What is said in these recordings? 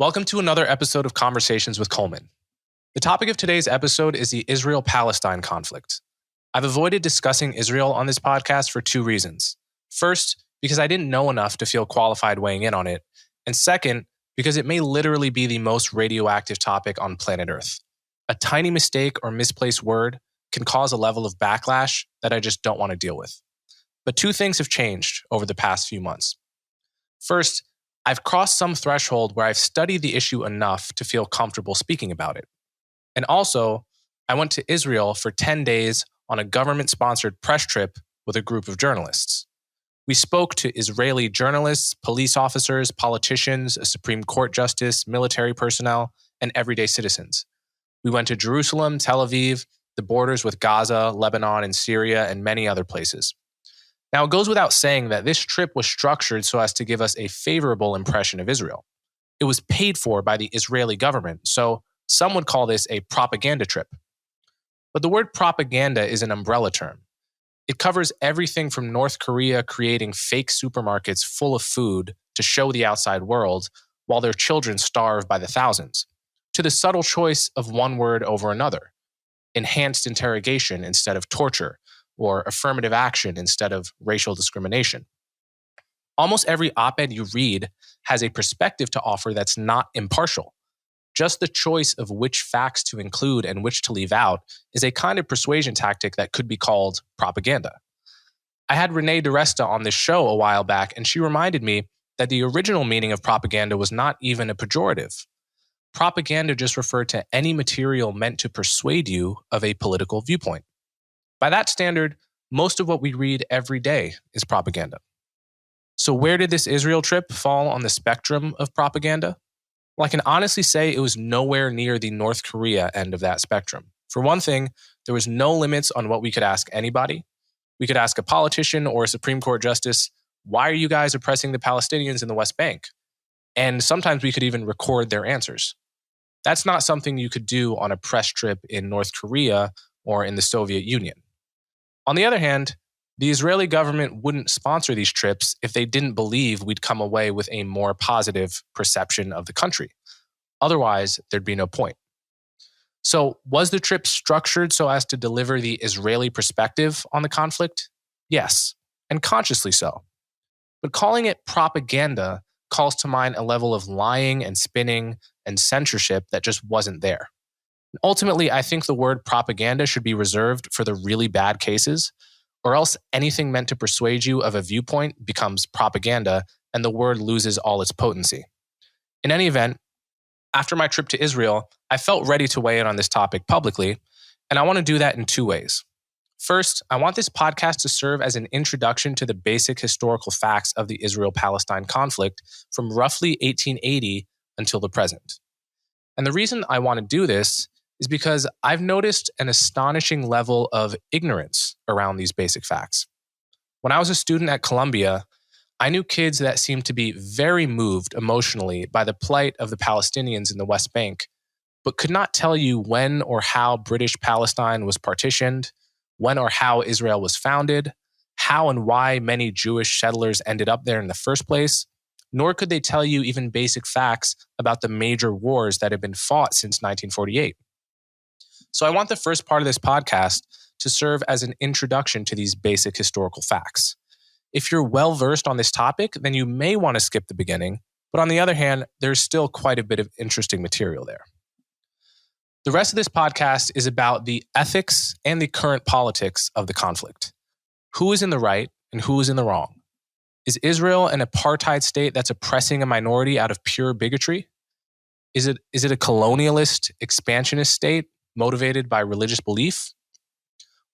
Welcome to another episode of Conversations with Coleman. The topic of today's episode is the Israel-Palestine conflict. I've avoided discussing Israel on this podcast for two reasons. First, because I didn't know enough to feel qualified weighing in on it. And second, because it may literally be the most radioactive topic on planet Earth. A tiny mistake or misplaced word can cause a level of backlash that I just don't want to deal with. But two things have changed over the past few months. First, I've crossed some threshold where I've studied the issue enough to feel comfortable speaking about it. And also, I went to Israel for 10 days on a government-sponsored press trip with a group of journalists. We spoke to Israeli journalists, police officers, politicians, a Supreme Court justice, military personnel, and everyday citizens. We went to Jerusalem, Tel Aviv, the borders with Gaza, Lebanon, and Syria, and many other places. Now, it goes without saying that this trip was structured so as to give us a favorable impression of Israel. It was paid for by the Israeli government, so some would call this a propaganda trip. But the word propaganda is an umbrella term. It covers everything from North Korea creating fake supermarkets full of food to show the outside world while their children starve by the thousands, to the subtle choice of one word over another, enhanced interrogation instead of torture, or affirmative action instead of racial discrimination. Almost every op-ed you read has a perspective to offer that's not impartial. Just the choice of which facts to include and which to leave out is a kind of persuasion tactic that could be called propaganda. I had Renee DiResta on this show a while back, and she reminded me that the original meaning of propaganda was not even a pejorative. Propaganda just referred to any material meant to persuade you of a political viewpoint. By that standard, most of what we read every day is propaganda. So where did this Israel trip fall on the spectrum of propaganda? Well, I can honestly say it was nowhere near the North Korea end of that spectrum. For one thing, there was no limits on what we could ask anybody. We could ask a politician or a Supreme Court justice, why are you guys oppressing the Palestinians in the West Bank? And sometimes we could even record their answers. That's not something you could do on a press trip in North Korea or in the Soviet Union. On the other hand, the Israeli government wouldn't sponsor these trips if they didn't believe we'd come away with a more positive perception of the country. Otherwise, there'd be no point. So, was the trip structured so as to deliver the Israeli perspective on the conflict? Yes, and consciously so. But calling it propaganda calls to mind a level of lying and spinning and censorship that just wasn't there. Ultimately, I think the word propaganda should be reserved for the really bad cases, or else anything meant to persuade you of a viewpoint becomes propaganda and the word loses all its potency. In any event, after my trip to Israel, I felt ready to weigh in on this topic publicly, and I want to do that in two ways. First, I want this podcast to serve as an introduction to the basic historical facts of the Israel-Palestine conflict from roughly 1880 until the present. And the reason I want to do this is because I've noticed an astonishing level of ignorance around these basic facts. When I was a student at Columbia, I knew kids that seemed to be very moved emotionally by the plight of the Palestinians in the West Bank, but could not tell you when or how British Palestine was partitioned, when or how Israel was founded, how and why many Jewish settlers ended up there in the first place, nor could they tell you even basic facts about the major wars that have been fought since 1948. So I want the first part of this podcast to serve as an introduction to these basic historical facts. If you're well-versed on this topic, then you may want to skip the beginning, but on the other hand, there's still quite a bit of interesting material there. The rest of this podcast is about the ethics and the current politics of the conflict. Who is in the right and who is in the wrong? Is Israel an apartheid state that's oppressing a minority out of pure bigotry? Is it a colonialist, expansionist state motivated by religious belief?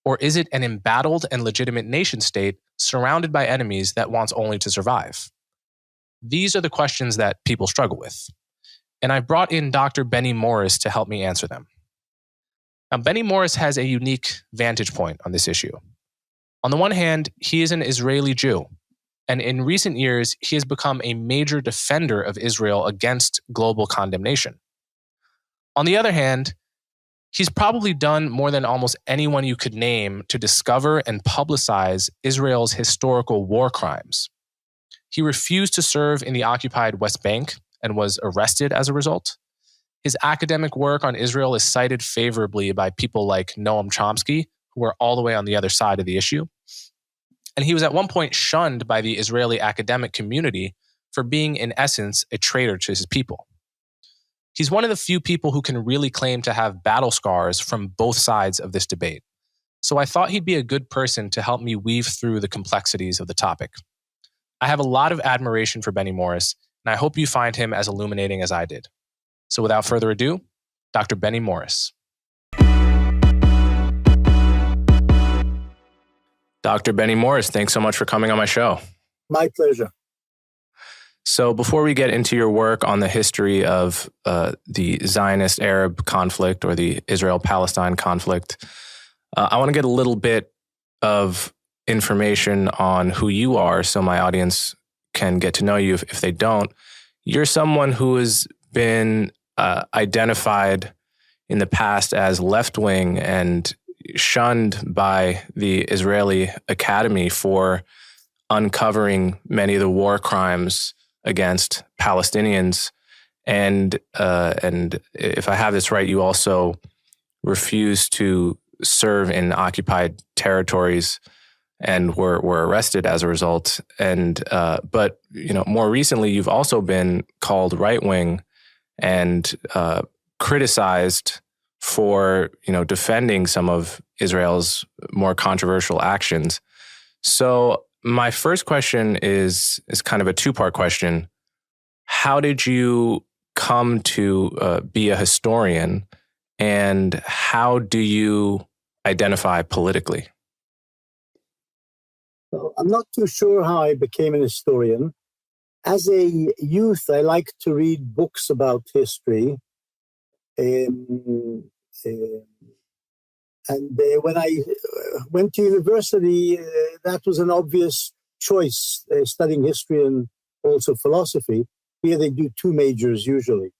Or is it an embattled and legitimate nation state surrounded by enemies that wants only to survive? These are the questions that people struggle with. And I brought in Dr.Benny Morris to help me answer them. Now, BennyMorris has a unique vantage point on this issue. On the one hand, he is an Israeli Jew, and in recent years, he has become a major defender of Israel against global condemnation. On the other hand, he's probably done more than almost anyone you could name to discover and publicize Israel's historical war crimes. He refused to serve in the occupied West Bank and was arrested as a result. His academic work on Israel is cited favorably by people like Noam Chomsky, who are all the way on the other side of the issue. And he was at one point shunned by the Israeli academic community for being, in essence, a traitor to his people. He's one of the few people who can really claim to have battle scars from both sides of this debate. So I thought he'd be a good person to help me weave through the complexities of the topic. I have a lot of admiration for Benny Morris, and I hope you find him as illuminating as I did. So without further ado, Dr. Benny Morris. Dr. Benny Morris, thanks so much for coming on my show. My pleasure. So before we get into your work on the history of the Zionist-Arab conflict or the Israel-Palestine conflict, I want to get a little bit of information on who you are so my audience can get to know you if they don't. You're someone who has been identified in the past as left-wing and shunned by the Israeli Academy for uncovering many of the war crimes against Palestinians. And if I have this right, you also refused to serve in occupied territories and were arrested as a result. And but more recently, you've also been called right-wing and criticized for defending some of Israel's more controversial actions. So my first question is kind of a two-part question. How did you come to be a historian, and how do you identify politically? Well, I'm not too sure how I became an historian. As a youth, I liked to read books about history. And when I went to university, that was an obvious choice, studying history and also philosophy. Here they do two majors usually.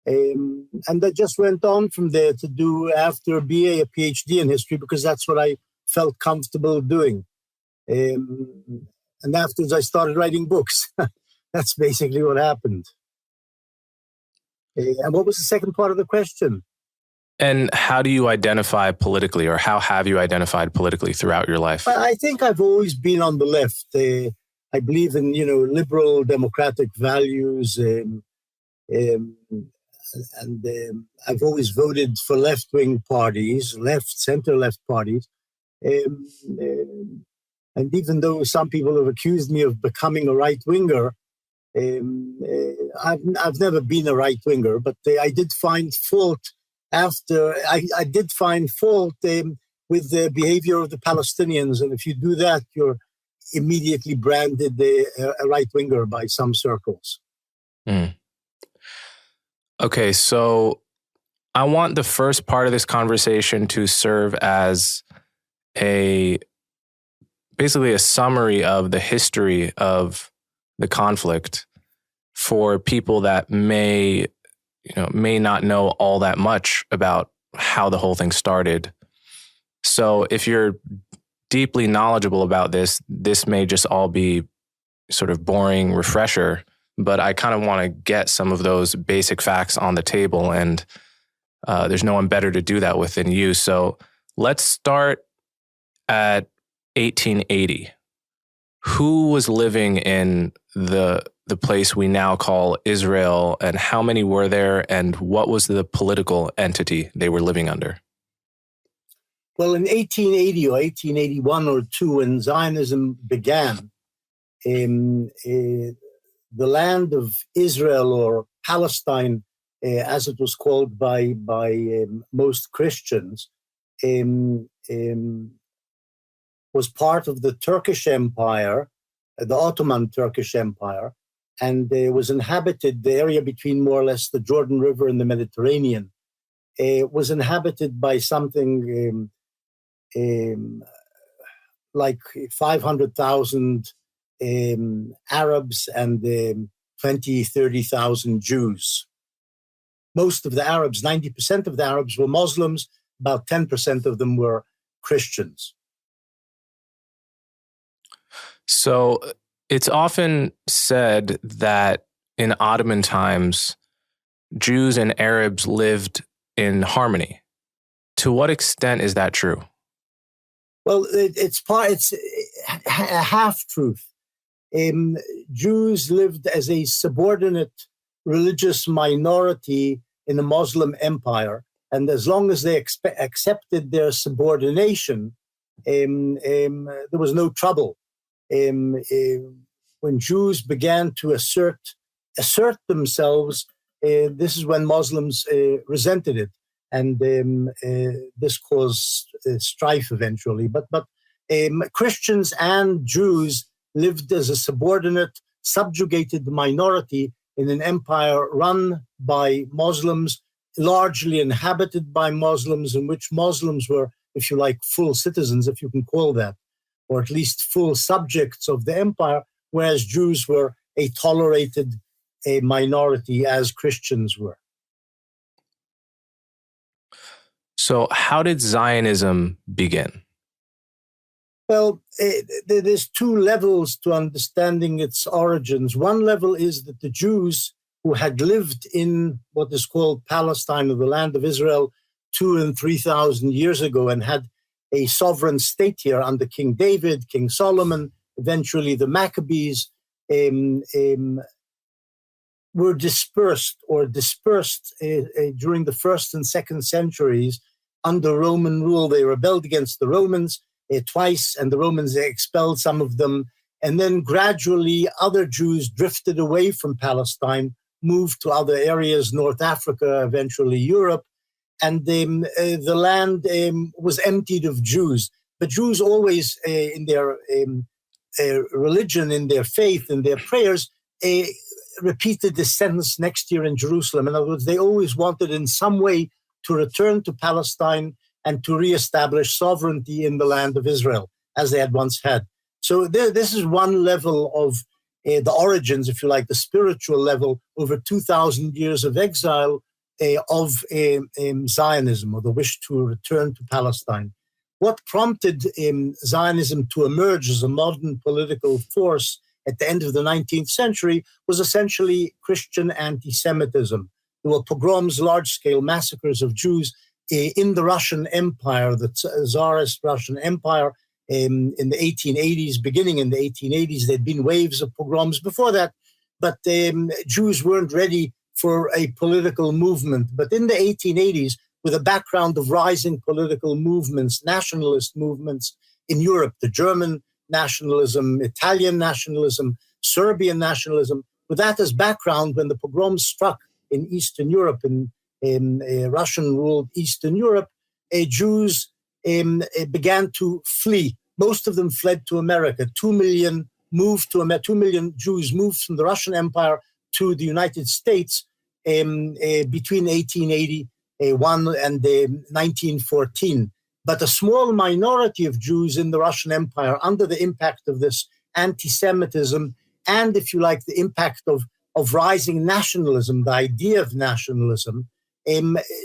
And I just went on from there to do, after a BA, a PhD in history, because that's what I felt comfortable doing. And afterwards, I started writing books. That's basically what happened. And what was the second part of the question? And how do you identify politically, or how have you identified politically throughout your life? I think I've always been on the left. I believe in, liberal democratic values. And I've always voted for left-wing parties, center-left parties. And even though some people have accused me of becoming a right-winger, I've never been a right-winger, but I did find fault I did find fault with the behavior of the Palestinians. And if you do that, you're immediately branded a right-winger by some circles. Mm. Okay, so I want the first part of this conversation to serve as basically a summary of the history of the conflict for people that may not know all that much about how the whole thing started. So if you're deeply knowledgeable about this may just all be sort of boring refresher, but I kind of want to get some of those basic facts on the table, and there's no one better to do that with than you. So let's start at 1880. Who was living in the place we now call Israel, and how many were there, and what was the political entity they were living under? Well, in 1880 or 1881 or 2, when Zionism began, the land of Israel, or Palestine, as it was called by most Christians, was part of the Turkish Empire, the Ottoman Turkish Empire, and was inhabited, the area between more or less the Jordan River and the Mediterranean, was inhabited by something like 500,000 Arabs and 30,000 Jews. Most of the Arabs, 90% of the Arabs, were Muslims, about 10% of them were Christians. So it's often said that in Ottoman times, Jews and Arabs lived in harmony. To what extent is that true? Well, it's a half-truth. Jews lived as a subordinate religious minority in the Muslim empire, and as long as they accepted their subordination, there was no trouble. When Jews began to assert themselves, this is when Muslims resented it, and this caused strife eventually. But Christians and Jews lived as a subordinate, subjugated minority in an empire run by Muslims, largely inhabited by Muslims, in which Muslims were, if you like, full citizens, if you can call that, or at least full subjects of the empire, whereas Jews were a tolerated minority as Christians were. So how did Zionism begin? Well, there's two levels to understanding its origins. One level is that the Jews who had lived in what is called Palestine, or the land of Israel, 2,000 and 3,000 years ago, and had a sovereign state here under King David, King Solomon, eventually the Maccabees, were dispersed during the first and second centuries under Roman rule. They rebelled against the Romans twice, and the Romans expelled some of them. And then gradually other Jews drifted away from Palestine, moved to other areas, North Africa, eventually Europe, and the land was emptied of Jews. But Jews always, in their religion, in their faith, in their prayers, repeated this sentence next year in Jerusalem. In other words, they always wanted in some way to return to Palestine and to reestablish sovereignty in the land of Israel, as they had once had. So this is one level of the origins, if you like, the spiritual level, over 2,000 years of exile of Zionism, or the wish to return to Palestine. What prompted Zionism to emerge as a modern political force at the end of the 19th century was essentially Christian anti-Semitism. There were pogroms, large-scale massacres of Jews in the Russian Empire, the Tsarist Russian Empire, in the 1880s, beginning in the 1880s. There'd been waves of pogroms before that, but Jews weren't ready for a political movement. But in the 1880s, with a background of rising political movements, nationalist movements in Europe, the German nationalism, Italian nationalism, Serbian nationalism, with that as background, when the pogroms struck in Eastern Europe, in Russian-ruled Eastern Europe, Jews began to flee. Most of them fled to America. 2 million Jews moved from the Russian Empire to the United States between 1881 and 1914. But a small minority of Jews in the Russian Empire, under the impact of this anti-Semitism and, if you like, the impact of rising nationalism, the idea of nationalism,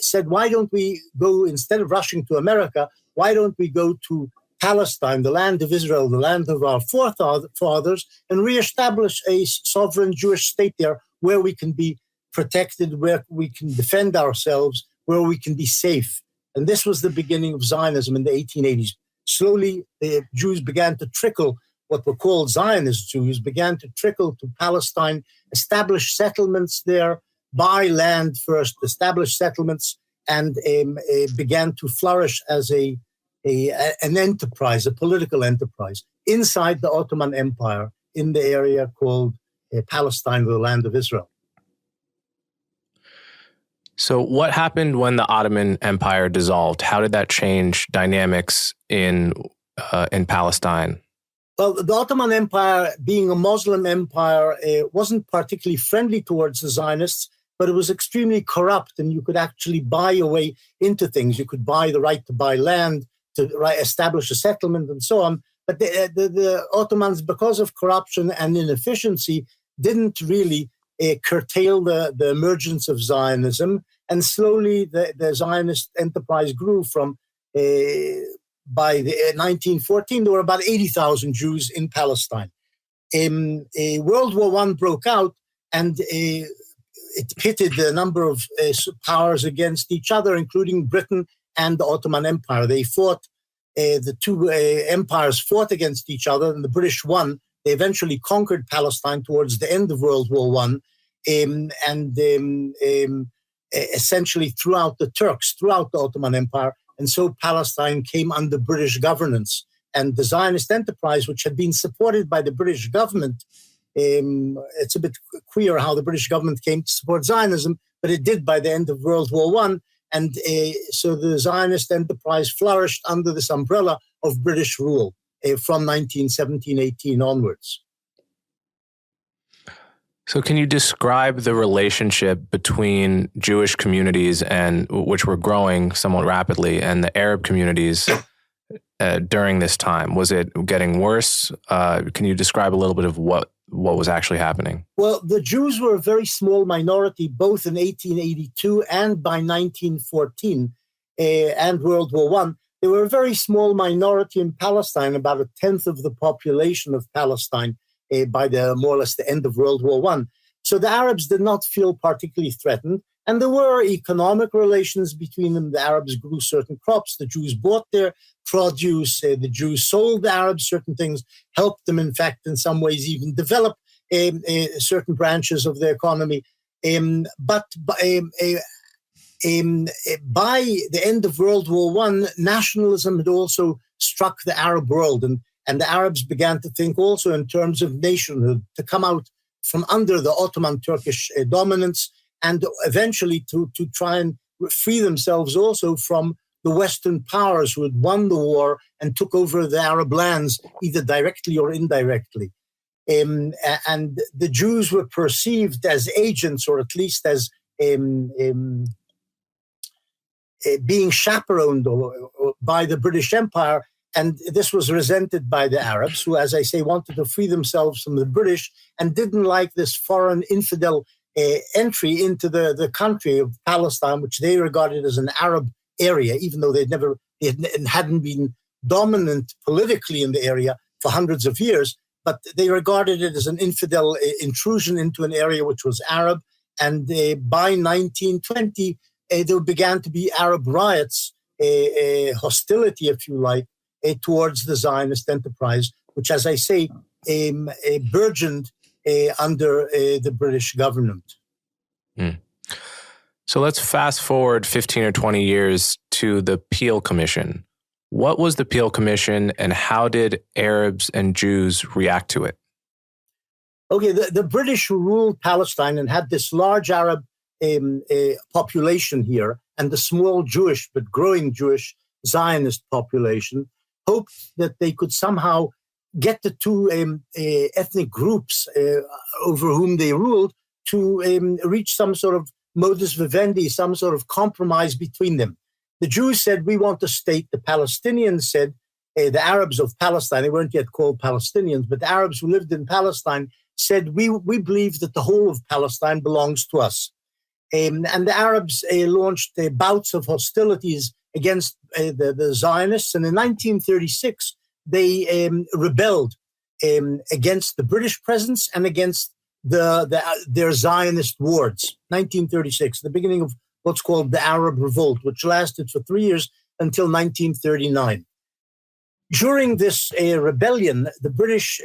said, why don't we go, instead of rushing to America, why don't we go to Palestine, the land of Israel, the land of our forefathers, and reestablish a sovereign Jewish state there where we can be protected, where we can defend ourselves, where we can be safe. And this was the beginning of Zionism in the 1880s. Slowly, the Jews began to trickle, what were called Zionist Jews, began to trickle to Palestine, establish settlements there, buy land first, establish settlements, and began to flourish as an enterprise, a political enterprise, inside the Ottoman Empire in the area called Palestine, the land of Israel. So what happened when the Ottoman Empire dissolved? How did that change dynamics in Palestine? Well, the Ottoman Empire, being a Muslim empire, wasn't particularly friendly towards the Zionists, but it was extremely corrupt, and you could actually buy your way into things. You could buy the right to buy land, to establish a settlement, and so on. But the Ottomans, because of corruption and inefficiency, didn't really curtail the emergence of Zionism, and slowly the Zionist enterprise grew from, by the 1914, there were about 80,000 Jews in Palestine. World War I broke out, and it pitted a number of powers against each other, including Britain and the Ottoman Empire. They fought, the two empires fought against each other, and the British won. They eventually conquered Palestine towards the end of World War I, essentially throughout the Ottoman Empire. And so Palestine came under British governance. And the Zionist enterprise, which had been supported by the British government, it's a bit queer how the British government came to support Zionism, but it did by the end of World War I. And so the Zionist enterprise flourished under this umbrella of British rule from 1917-18 onwards. So can you describe the relationship between Jewish communities, and which were growing somewhat rapidly, and the Arab communities during this time? Was it getting worse? Can you describe a little bit of what was actually happening? Well, the Jews were a very small minority, both in 1882 and by 1914 and World War I. They were a very small minority in Palestine, about a tenth of the population of Palestine by more or less the end of World War I. So the Arabs did not feel particularly threatened. And there were economic relations between them. The Arabs grew certain crops. The Jews bought their produce. The Jews sold the Arabs certain things, helped them, in fact, in some ways even develop certain branches of their economy. But by the end of World War I, nationalism had also struck the Arab world. And the Arabs began to think also in terms of nationhood, to come out from under the Ottoman Turkish dominance, and eventually to try and free themselves also from the Western powers who had won the war and took over the Arab lands, either directly or indirectly. And the Jews were perceived as agents, or at least as being chaperoned by the British Empire. And this was resented by the Arabs, who, as I say, wanted to free themselves from the British and didn't like this foreign infidel entry into the country of Palestine, which they regarded as an Arab area, even though they hadn't been dominant politically in the area for hundreds of years. But they regarded it as an infidel intrusion into an area which was Arab. And by 1920, there began to be Arab riots, hostility, if you like, towards the Zionist enterprise, which, as I say, burgeoned under the British government. Mm. So let's fast forward 15 or 20 years to the Peel Commission. What was the Peel Commission, and how did Arabs and Jews react to it? Okay, the British who ruled Palestine and had this large Arab population here, and the small Jewish but growing Jewish Zionist population, hoped that they could somehow get the two ethnic groups over whom they ruled to reach some sort of modus vivendi, some sort of compromise between them. The Jews said, we want a state. The Palestinians said, the Arabs of Palestine, they weren't yet called Palestinians, but the Arabs who lived in Palestine said, we believe that the whole of Palestine belongs to us. And the Arabs launched bouts of hostilities against the Zionists. And in 1936, they rebelled against the British presence and against their Zionist wards. 1936, the beginning of what's called the Arab Revolt, which lasted for 3 years until 1939. During this rebellion, the British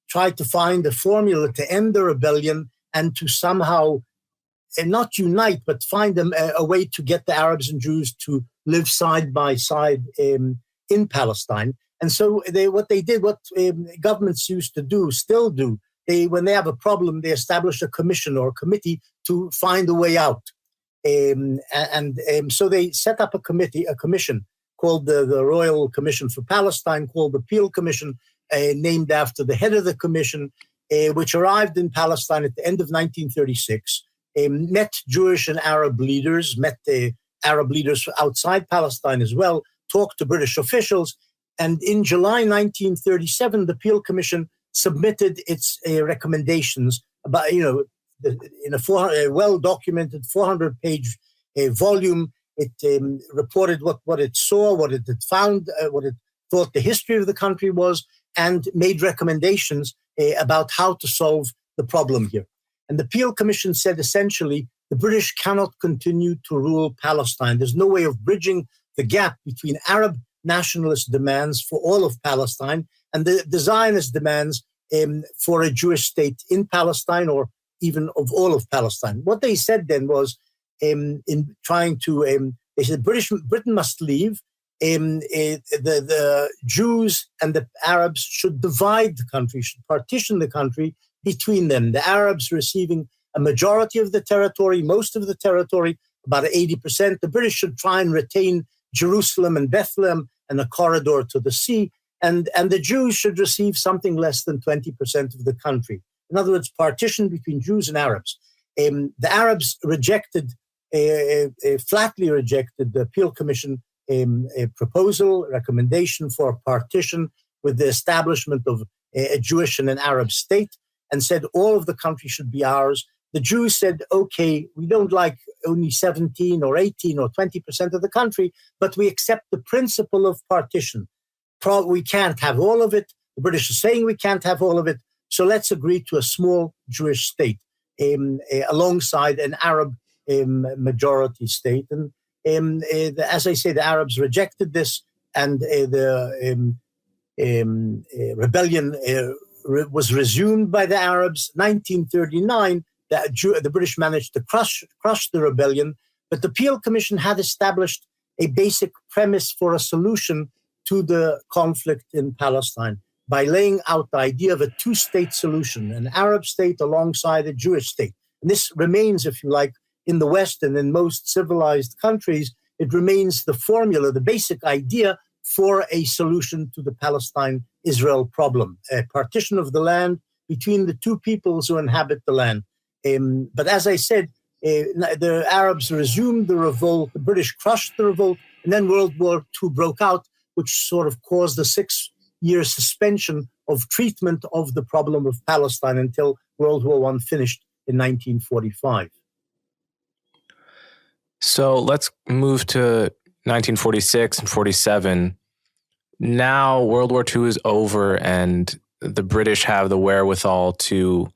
tried to find a formula to end the rebellion and to somehow not unite, but find a way to get the Arabs and Jews to live side by side in Palestine. And so what governments used to do, still do, when they have a problem, they establish a commission or a committee to find a way out. So they set up a commission called the Royal Commission for Palestine, called the Peel Commission, named after the head of the commission, which arrived in Palestine at the end of 1936. Met Jewish and Arab leaders, met the Arab leaders outside Palestine as well, talked to British officials. And in July 1937, the Peel Commission submitted its recommendations about, in a well-documented 400-page volume. It reported what it saw, what it had found, what it thought the history of the country was, and made recommendations about how to solve the problem here. And the Peel Commission said essentially, the British cannot continue to rule Palestine. There's no way of bridging the gap between Arab nationalist demands for all of Palestine and the Zionist demands for a Jewish state in Palestine or even of all of Palestine. What they said then was, in trying to, they said Britain must leave. The Jews and the Arabs should divide the country, should partition the country between them. The Arabs receiving a majority of the territory, most of the territory, about 80%. The British should try and retain Jerusalem and Bethlehem and a corridor to the sea. And the Jews should receive something less than 20% of the country. In other words, partition between Jews and Arabs. The Arabs flatly rejected the Peel Commission recommendation for a partition with the establishment of a Jewish and an Arab state, and said all of the country should be ours. The Jews said, okay, we don't like only 17 or 18 or 20% of the country, but we accept the principle of partition. We can't have all of it. The British are saying we can't have all of it. So let's agree to a small Jewish state alongside an Arab majority state. And as I say, the Arabs rejected this, and the rebellion was resumed by the Arabs. 1939, the British managed to crush the rebellion, but the Peel Commission had established a basic premise for a solution to the conflict in Palestine by laying out the idea of a two-state solution, an Arab state alongside a Jewish state. And this remains, if you like, in the West and in most civilized countries, it remains the formula, the basic idea for a solution to the Palestine-Israel problem, a partition of the land between the two peoples who inhabit the land. But as I said, the Arabs resumed the revolt, the British crushed the revolt, and then World War II broke out, which sort of caused a 6-year suspension of treatment of the problem of Palestine until World War I finished in 1945. So let's move to 1946 and 47. Now World War II is over, and the British have the wherewithal to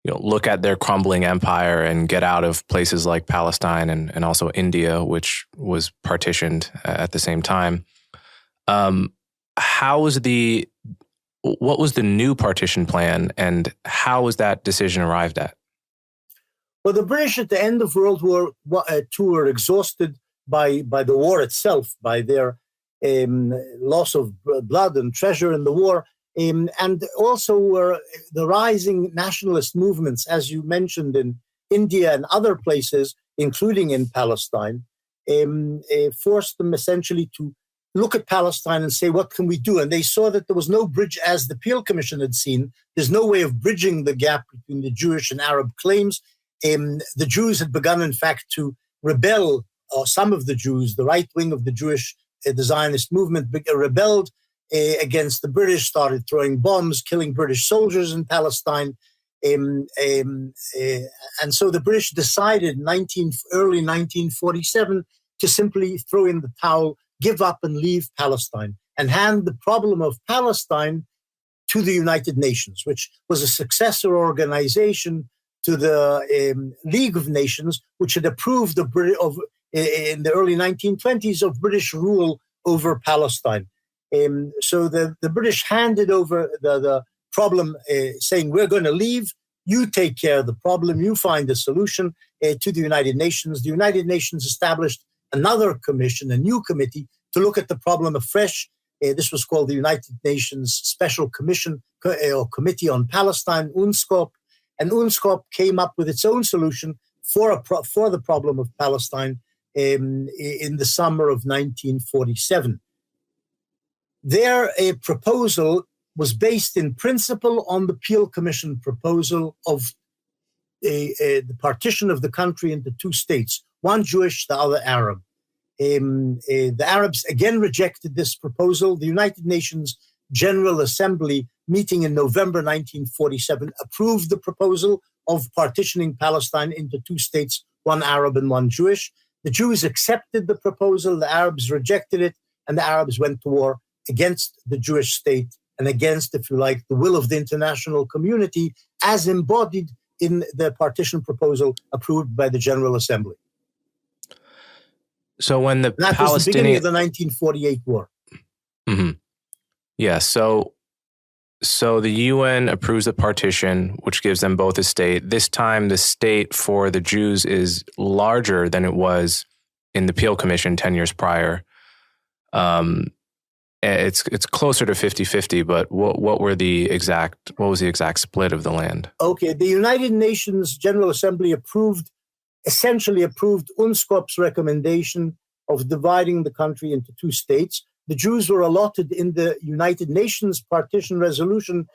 look at their crumbling empire and get out of places like Palestine and also India, which was partitioned at the same time. What was the new partition plan, and how was that decision arrived at? Well, the British at the end of World War II were exhausted by the war itself, by their loss of blood and treasure in the war, and also were the rising nationalist movements, as you mentioned, in India and other places, including in Palestine, forced them essentially to look at Palestine and say, what can we do? And they saw that there was no bridge, as the Peel Commission had seen. There's no way of bridging the gap between the Jewish and Arab claims. The Jews had begun, in fact, to rebel, or some of the Jews, the right wing of the Jewish, the Zionist movement, rebelled against the British, started throwing bombs, killing British soldiers in Palestine. And so the British decided early 1947 to simply throw in the towel, give up and leave Palestine, and hand the problem of Palestine to the United Nations, which was a successor organization to the League of Nations, which had approved in the early 1920s of British rule over Palestine. So the British handed over the problem, saying, we're going to leave, you take care of the problem, you find a solution, to the United Nations. The United Nations established another commission, a new committee, to look at the problem afresh. This was called the United Nations Special Commission or Committee on Palestine, UNSCOP. And UNSCOP came up with its own solution for the problem of Palestine in the summer of 1947. Their proposal was based in principle on the Peel Commission proposal of the partition of the country into two states, one Jewish, the other Arab. The Arabs again rejected this proposal. The United Nations General Assembly, meeting in November 1947, approved the proposal of partitioning Palestine into two states, one Arab and one Jewish. The Jews accepted the proposal, the Arabs rejected it, and the Arabs went to war against the Jewish state and against, if you like, the will of the international community as embodied in the partition proposal approved by the General Assembly. So when the that was the beginning of the 1948 war. Mm-hmm. Yeah. So the UN approves the partition, which gives them both a state. This time, the state for the Jews is larger than it was in the Peel Commission 10 years prior. It's closer to 50-50, but what was the exact split of the land? Okay, the United Nations General Assembly essentially approved UNSCOP's recommendation of dividing the country into two states. The Jews were allotted in the United Nations partition resolution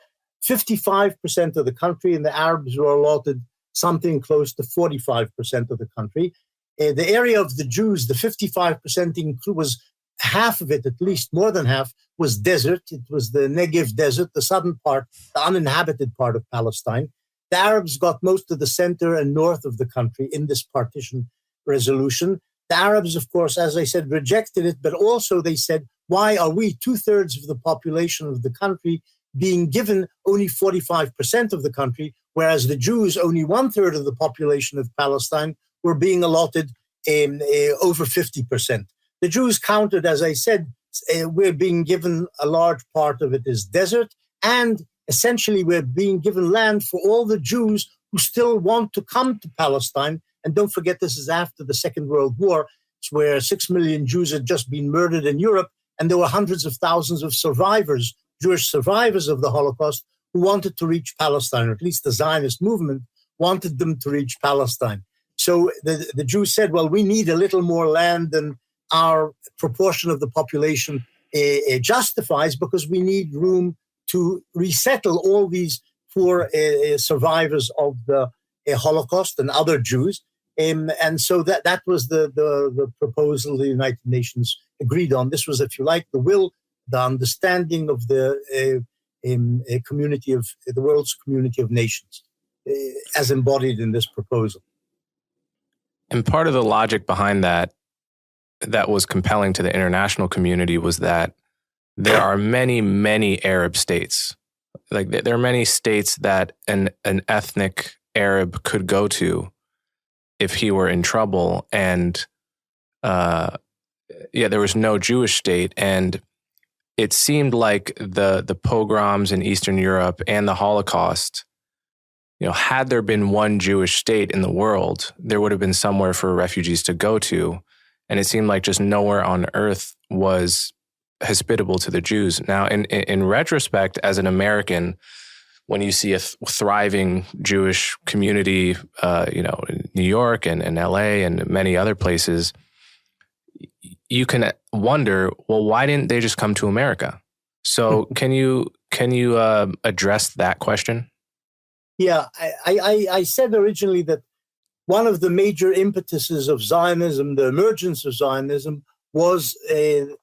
55% of the country, and the Arabs were allotted something close to 45% of the country. The area of the Jews, the 55% was half of it, at least more than half, was desert. It was the Negev desert, the southern part, the uninhabited part of Palestine. The Arabs got most of the center and north of the country in this partition resolution. The Arabs, of course, as I said, rejected it, but also they said, why are we 2/3 of the population of the country being given only 45% of the country, whereas the Jews, only 1/3 of the population of Palestine, were being allotted over 50%. The Jews countered, as I said, we're being given a large part of it is desert, and essentially we're being given land for all the Jews who still want to come to Palestine. And don't forget, this is after the Second World War, where 6 million Jews had just been murdered in Europe, and there were hundreds of thousands of survivors, Jewish survivors of the Holocaust, who wanted to reach Palestine, or at least the Zionist movement wanted them to reach Palestine. So the Jews said, well, we need a little more land than our proportion of the population justifies, because we need room to resettle all these poor survivors of the Holocaust and other Jews. And so that was the proposal the United Nations agreed on. This was, if you like, the will, the understanding of the community of the world's community of nations, as embodied in this proposal. And part of the logic behind that was compelling to the international community was that there are many, many Arab states. Like, there are many states that an ethnic Arab could go to if he were in trouble. And there was no Jewish state. And it seemed like the pogroms in Eastern Europe and the Holocaust, had there been one Jewish state in the world, there would have been somewhere for refugees to go to. And it seemed like just nowhere on earth was hospitable to the Jews. Now, in retrospect, as an American, when you see a thriving Jewish community, in New York and LA and many other places, you can wonder, well, why didn't they just come to America? So can you address that question? Yeah, I said originally that one of the major impetuses of Zionism, the emergence of Zionism, was the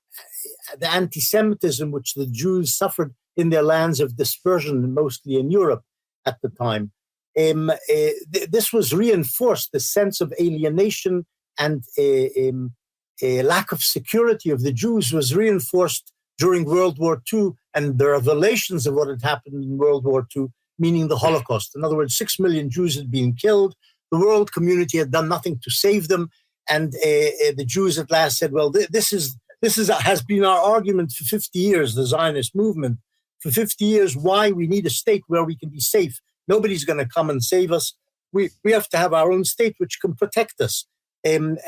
anti-Semitism which the Jews suffered in their lands of dispersion, mostly in Europe at the time. This was reinforced, the sense of alienation and a lack of security of the Jews was reinforced during World War II, and the revelations of what had happened in World War II, meaning the Holocaust. In other words, 6 million Jews had been killed. The world community had done nothing to save them. And the Jews at last said, well, this has been our argument for 50 years, the Zionist movement. For 50 years, why we need a state where we can be safe. Nobody's going to come and save us. We have to have our own state which can protect us. And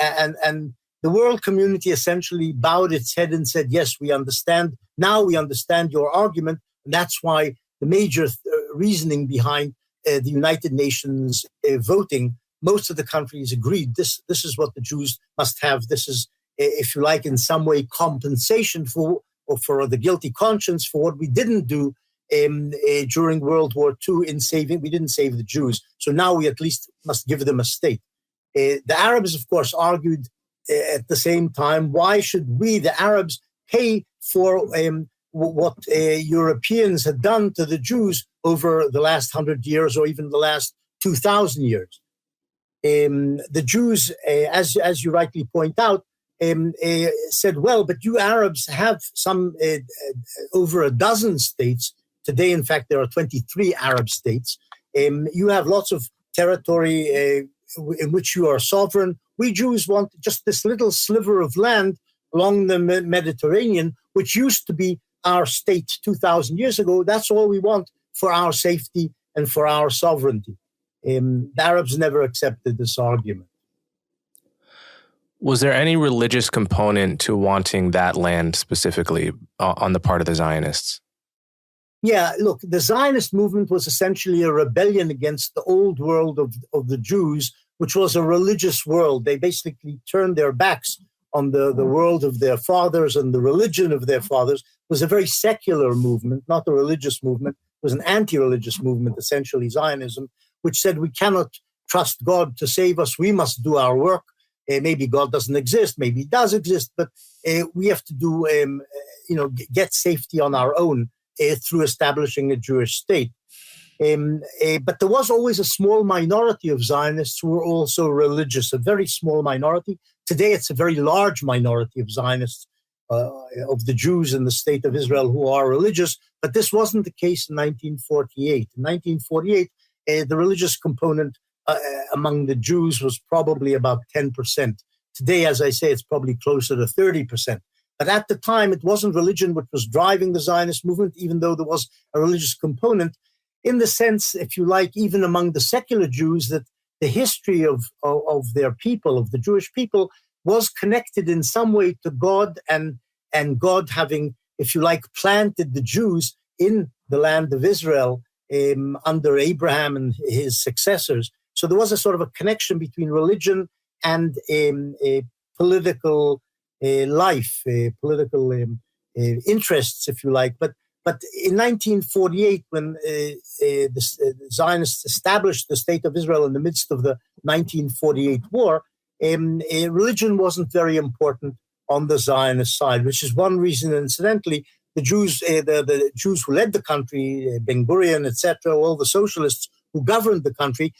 the world community essentially bowed its head and said, yes, we understand. Now we understand your argument. And that's why the major reasoning behind the United Nations voting, most of the countries agreed. This is what the Jews must have. This is, if you like, in some way compensation for the guilty conscience for what we didn't do during World War II we didn't save the Jews. So now we at least must give them a state. The Arabs, of course, argued at the same time, why should we, the Arabs, pay for what Europeans had done to the Jews over the last 100 years or even the last 2,000 years? The Jews, as you rightly point out, said, well, but you Arabs have some over a dozen states. Today, in fact, there are 23 Arab states. You have lots of territory in which you are sovereign. We Jews want just this little sliver of land along the Mediterranean, which used to be our state 2,000 years ago. That's all we want for our safety and for our sovereignty. The Arabs never accepted this argument. Was there any religious component to wanting that land specifically on the part of the Zionists? Yeah, look, the Zionist movement was essentially a rebellion against the old world of the Jews, which was a religious world. They basically turned their backs on the world of their fathers and the religion of their fathers. It was a very secular movement, not a religious movement. It was an anti-religious movement, essentially Zionism, which said we cannot trust God to save us. We must do our work. Maybe God doesn't exist. Maybe he does exist, but we have to do, get safety on our own through establishing a Jewish state. But there was always a small minority of Zionists who were also religious, a very small minority. Today, it's a very large minority of Zionists, of the Jews in the state of Israel who are religious. But this wasn't the case in 1948. In 1948, the religious component among the Jews was probably about 10%. Today, as I say, it's probably closer to 30%. But at the time, it wasn't religion which was driving the Zionist movement, even though there was a religious component, in the sense, if you like, even among the secular Jews, that the history of their people, of the Jewish people, was connected in some way to God, and God having, if you like, planted the Jews in the land of Israel under Abraham and his successors. So there was a sort of a connection between religion and political life, political interests, if you like. But in 1948, when the Zionists established the State of Israel in the midst of the 1948 war, religion wasn't very important on the Zionist side, which is one reason, incidentally, the Jews who led the country, Ben Gurion, etc., all the socialists who governed the country,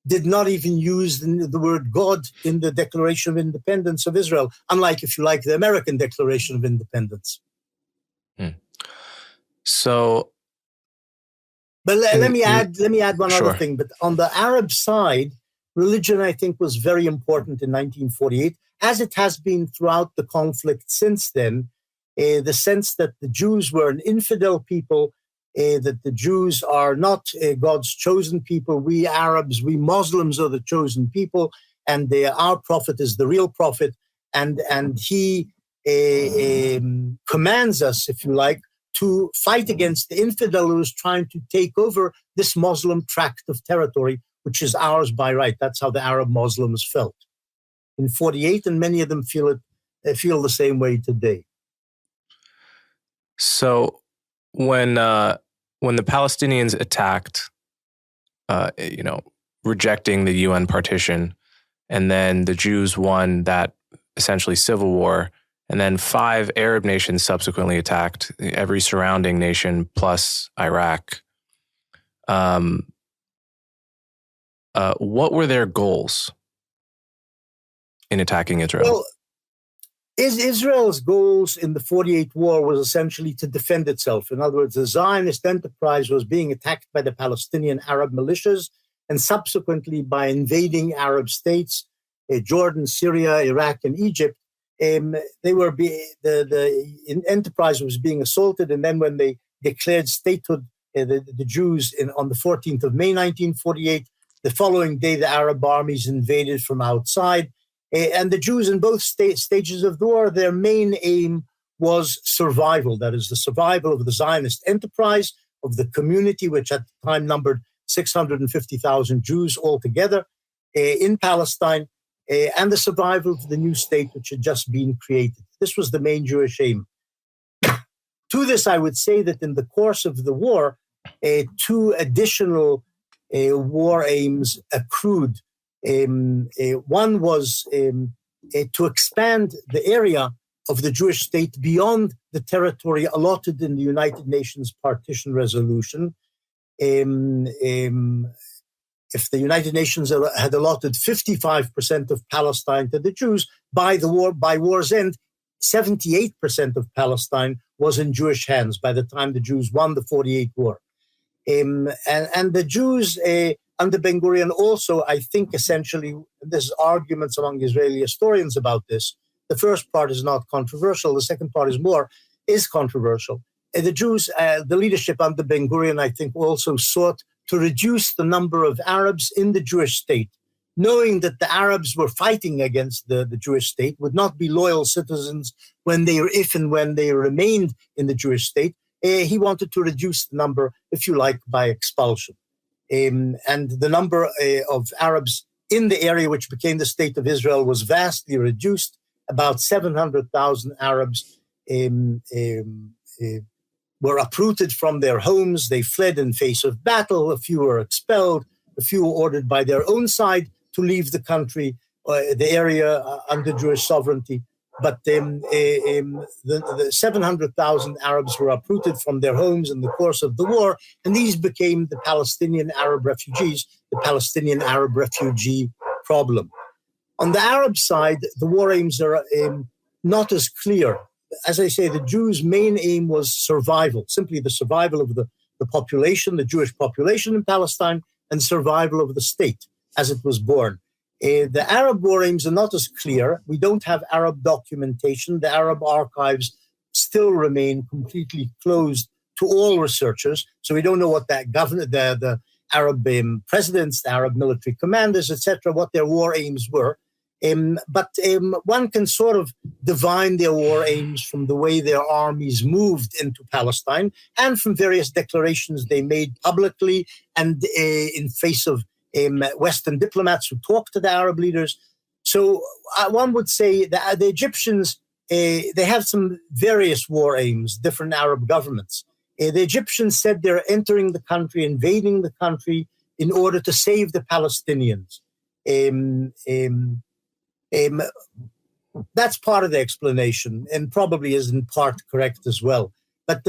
did not even use the word God in the Declaration of Independence of Israel, unlike, if you like, the American Declaration of Independence. So, but let me add one Sure. other thing. But on the Arab side, religion, I think, was very important in 1948, as it has been throughout the conflict since then. The sense that the Jews were an infidel people, that the Jews are not God's chosen people. We Arabs, we Muslims are the chosen people, and our prophet is the real prophet, and he commands us, if you like, to fight against the infidel who is trying to take over this Muslim tract of territory, which is ours by right. That's how the Arab Muslims felt in 48, and many of them feel the same way today. So when the Palestinians attacked, rejecting the UN partition, and then the Jews won that essentially civil war, and then 5 Arab nations subsequently attacked, every surrounding nation plus Iraq. What were their goals in attacking Israel? Well, Israel's goals in the 48 war was essentially to defend itself. In other words, the Zionist enterprise was being attacked by the Palestinian Arab militias and subsequently by invading Arab states, Jordan, Syria, Iraq, and Egypt. The enterprise was being assaulted, and then when they declared statehood, the Jews on the 14th of May 1948, the following day the Arab armies invaded from outside. And the Jews in both stages of the war, their main aim was survival. That is, the survival of the Zionist enterprise, of the community, which at the time numbered 650,000 Jews altogether in Palestine, and the survival of the new state, which had just been created. This was the main Jewish aim. To this, I would say that in the course of the war, 2 additional war aims accrued. One was to expand the area of the Jewish state beyond the territory allotted in the United Nations Partition Resolution. if the United Nations had allotted 55% of Palestine to the Jews, by war's end, 78% of Palestine was in Jewish hands by the time the Jews won the 48 war. And the Jews under Ben Gurion also, I think, essentially, there's arguments among Israeli historians about this. The first part is not controversial. The second part is controversial. The Jews, the leadership under Ben Gurion, I think, also sought to reduce the number of Arabs in the Jewish state, knowing that the Arabs were fighting against the Jewish state, would not be loyal citizens if and when they remained in the Jewish state. He wanted to reduce the number, if you like, by expulsion. And the number of Arabs in the area which became the state of Israel was vastly reduced. About 700,000 Arabs were uprooted from their homes. They fled in face of battle. A few were expelled. A few were ordered by their own side to leave the country, the area under Jewish sovereignty. But the 700,000 Arabs were uprooted from their homes in the course of the war, and these became the Palestinian Arab refugees, the Palestinian Arab refugee problem. On the Arab side, the war aims are not as clear. As I say, the Jews' main aim was survival, simply the survival of the population, the Jewish population in Palestine, and survival of the state as it was born. The Arab war aims are not as clear. We don't have Arab documentation. The Arab archives still remain completely closed to all researchers. So we don't know what that the Arab presidents, the Arab military commanders, etc., what their war aims were. But one can sort of divine their war aims from the way their armies moved into Palestine and from various declarations they made publicly and in face of Western diplomats who talked to the Arab leaders. So one would say that the Egyptians, they have some various war aims, different Arab governments. The Egyptians said they're entering the country, invading the country in order to save the Palestinians. That's part of the explanation and probably is in part correct as well. But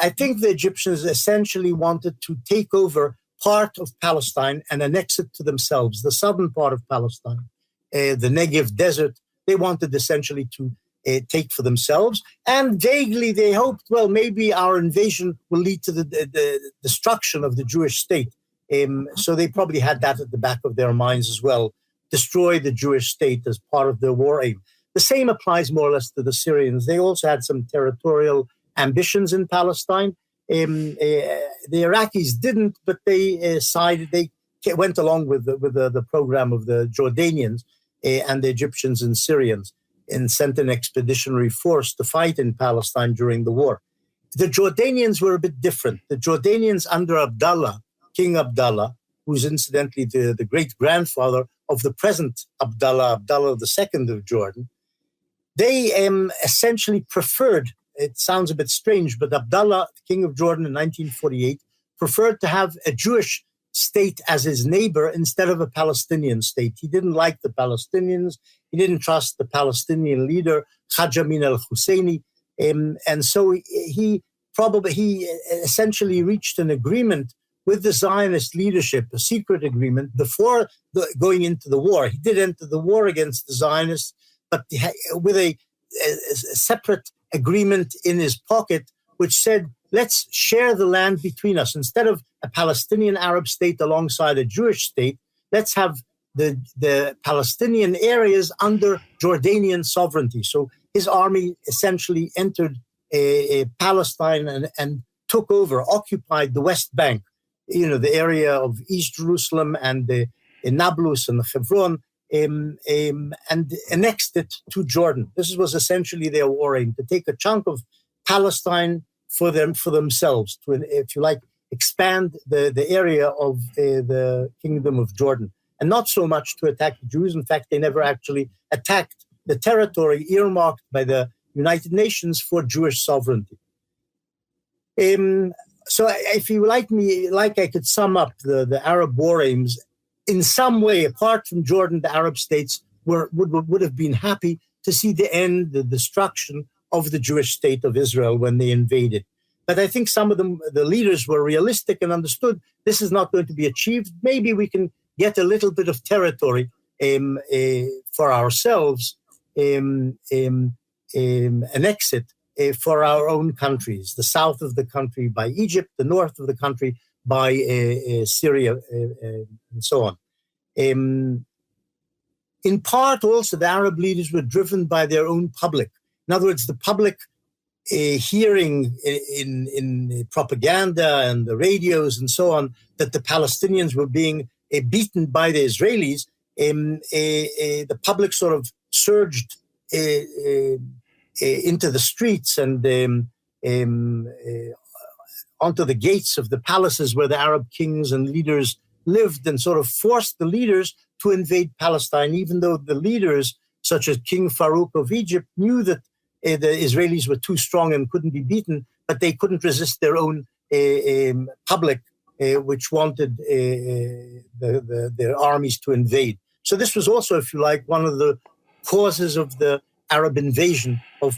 I think the Egyptians essentially wanted to take over part of Palestine and annex it to themselves, the southern part of Palestine, the Negev desert. They wanted essentially to take for themselves. And vaguely they hoped, well, maybe our invasion will lead to the destruction of the Jewish state. So they probably had that at the back of their minds as well, destroy the Jewish state as part of their war aim. The same applies more or less to the Syrians. They also had some territorial ambitions in Palestine. The Iraqis didn't, but they went along with the program of the Jordanians and the Egyptians and Syrians and sent an expeditionary force to fight in Palestine during the war. The Jordanians were a bit different. The Jordanians under Abdullah, King Abdullah, who's incidentally the great-grandfather of the present Abdullah II of Jordan, they essentially preferred, it sounds a bit strange, but Abdullah, the King of Jordan in 1948, preferred to have a Jewish state as his neighbor instead of a Palestinian state. He didn't like the Palestinians. He didn't trust the Palestinian leader, Haj Amin al-Husseini. And so he essentially reached an agreement with the Zionist leadership, a secret agreement, before going into the war. He did enter the war against the Zionists, but with a separate agreement in his pocket, which said, let's share the land between us. Instead of a Palestinian Arab state alongside a Jewish state, let's have the Palestinian areas under Jordanian sovereignty. So his army essentially entered Palestine and took over, occupied the West Bank, the area of East Jerusalem and the Nablus and the Hebron, and annexed it to Jordan. This was essentially their war aim, to take a chunk of Palestine for themselves, to, if you like, expand the area of the Kingdom of Jordan, and not so much to attack the Jews. In fact, they never actually attacked the territory earmarked by the United Nations for Jewish sovereignty. So if you like I could sum up the Arab war aims. In some way, apart from Jordan, the Arab states would have been happy to see the end, the destruction of the Jewish state of Israel when they invaded. But I think some of them, the leaders, were realistic and understood this is not going to be achieved. Maybe we can get a little bit of territory for ourselves, an exit for our own countries, the south of the country by Egypt, the north of the country by Syria, and so on. In part, also, the Arab leaders were driven by their own public. In other words, the public hearing in propaganda and the radios and so on that the Palestinians were being beaten by the Israelis, the public sort of surged into the streets and onto the gates of the palaces where the Arab kings and leaders lived, and sort of forced the leaders to invade Palestine, even though the leaders, such as King Farouk of Egypt, knew that the Israelis were too strong and couldn't be beaten, but they couldn't resist their own public, which wanted their armies to invade. So this was also, if you like, one of the causes of the Arab invasion of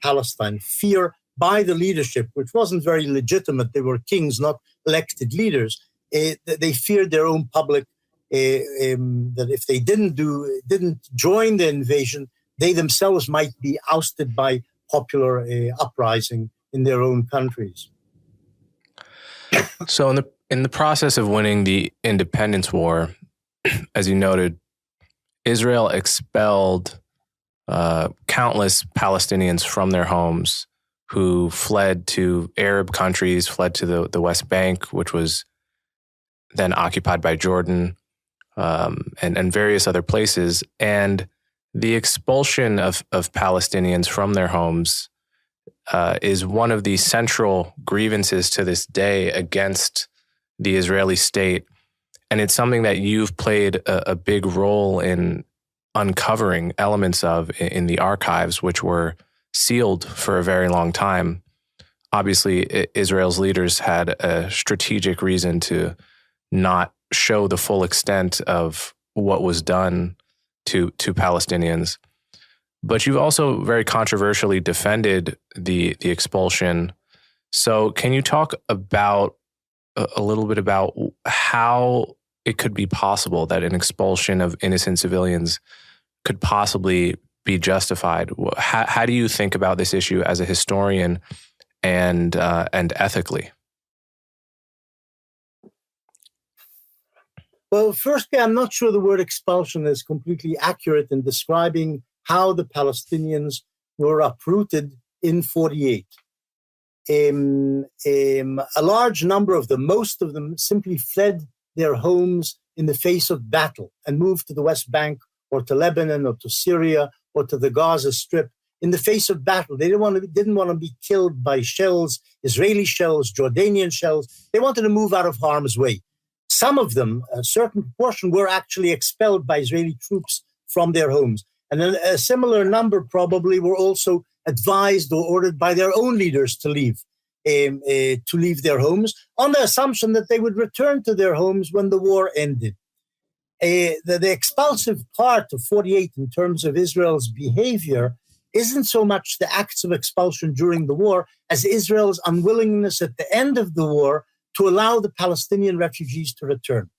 Palestine. Fear by the leadership, which wasn't very legitimate. They were kings, not elected leaders. They feared their own public, that if they didn't join the invasion, they themselves might be ousted by popular uprising in their own countries. So in the process of winning the independence war, as you noted, Israel expelled countless Palestinians from their homes who fled to Arab countries, fled to the West Bank, which was then occupied by Jordan, and various other places. And the expulsion of Palestinians from their homes is one of the central grievances to this day against the Israeli state. And it's something that you've played a big role in uncovering elements of in the archives, which were sealed for a very long time. Obviously, Israel's leaders had a strategic reason to not show the full extent of what was done to Palestinians. But you've also very controversially defended the expulsion. So can you talk about a little bit about how it could be possible that an expulsion of innocent civilians could possibly be justified? How do you think about this issue as a historian and ethically? Well, firstly, I'm not sure the word expulsion is completely accurate in describing how the Palestinians were uprooted in 48. A large number of them, most of them, simply fled their homes in the face of battle and moved to the West Bank or to Lebanon or to Syria or to the Gaza Strip in the face of battle. They didn't want to be killed by shells, Israeli shells, Jordanian shells. They wanted to move out of harm's way. Some of them, a certain proportion, were actually expelled by Israeli troops from their homes. And then a similar number probably were also advised or ordered by their own leaders to leave their homes on the assumption that they would return to their homes when the war ended. The expulsive part of 48 in terms of Israel's behavior isn't so much the acts of expulsion during the war as Israel's unwillingness at the end of the war to allow the Palestinian refugees to return.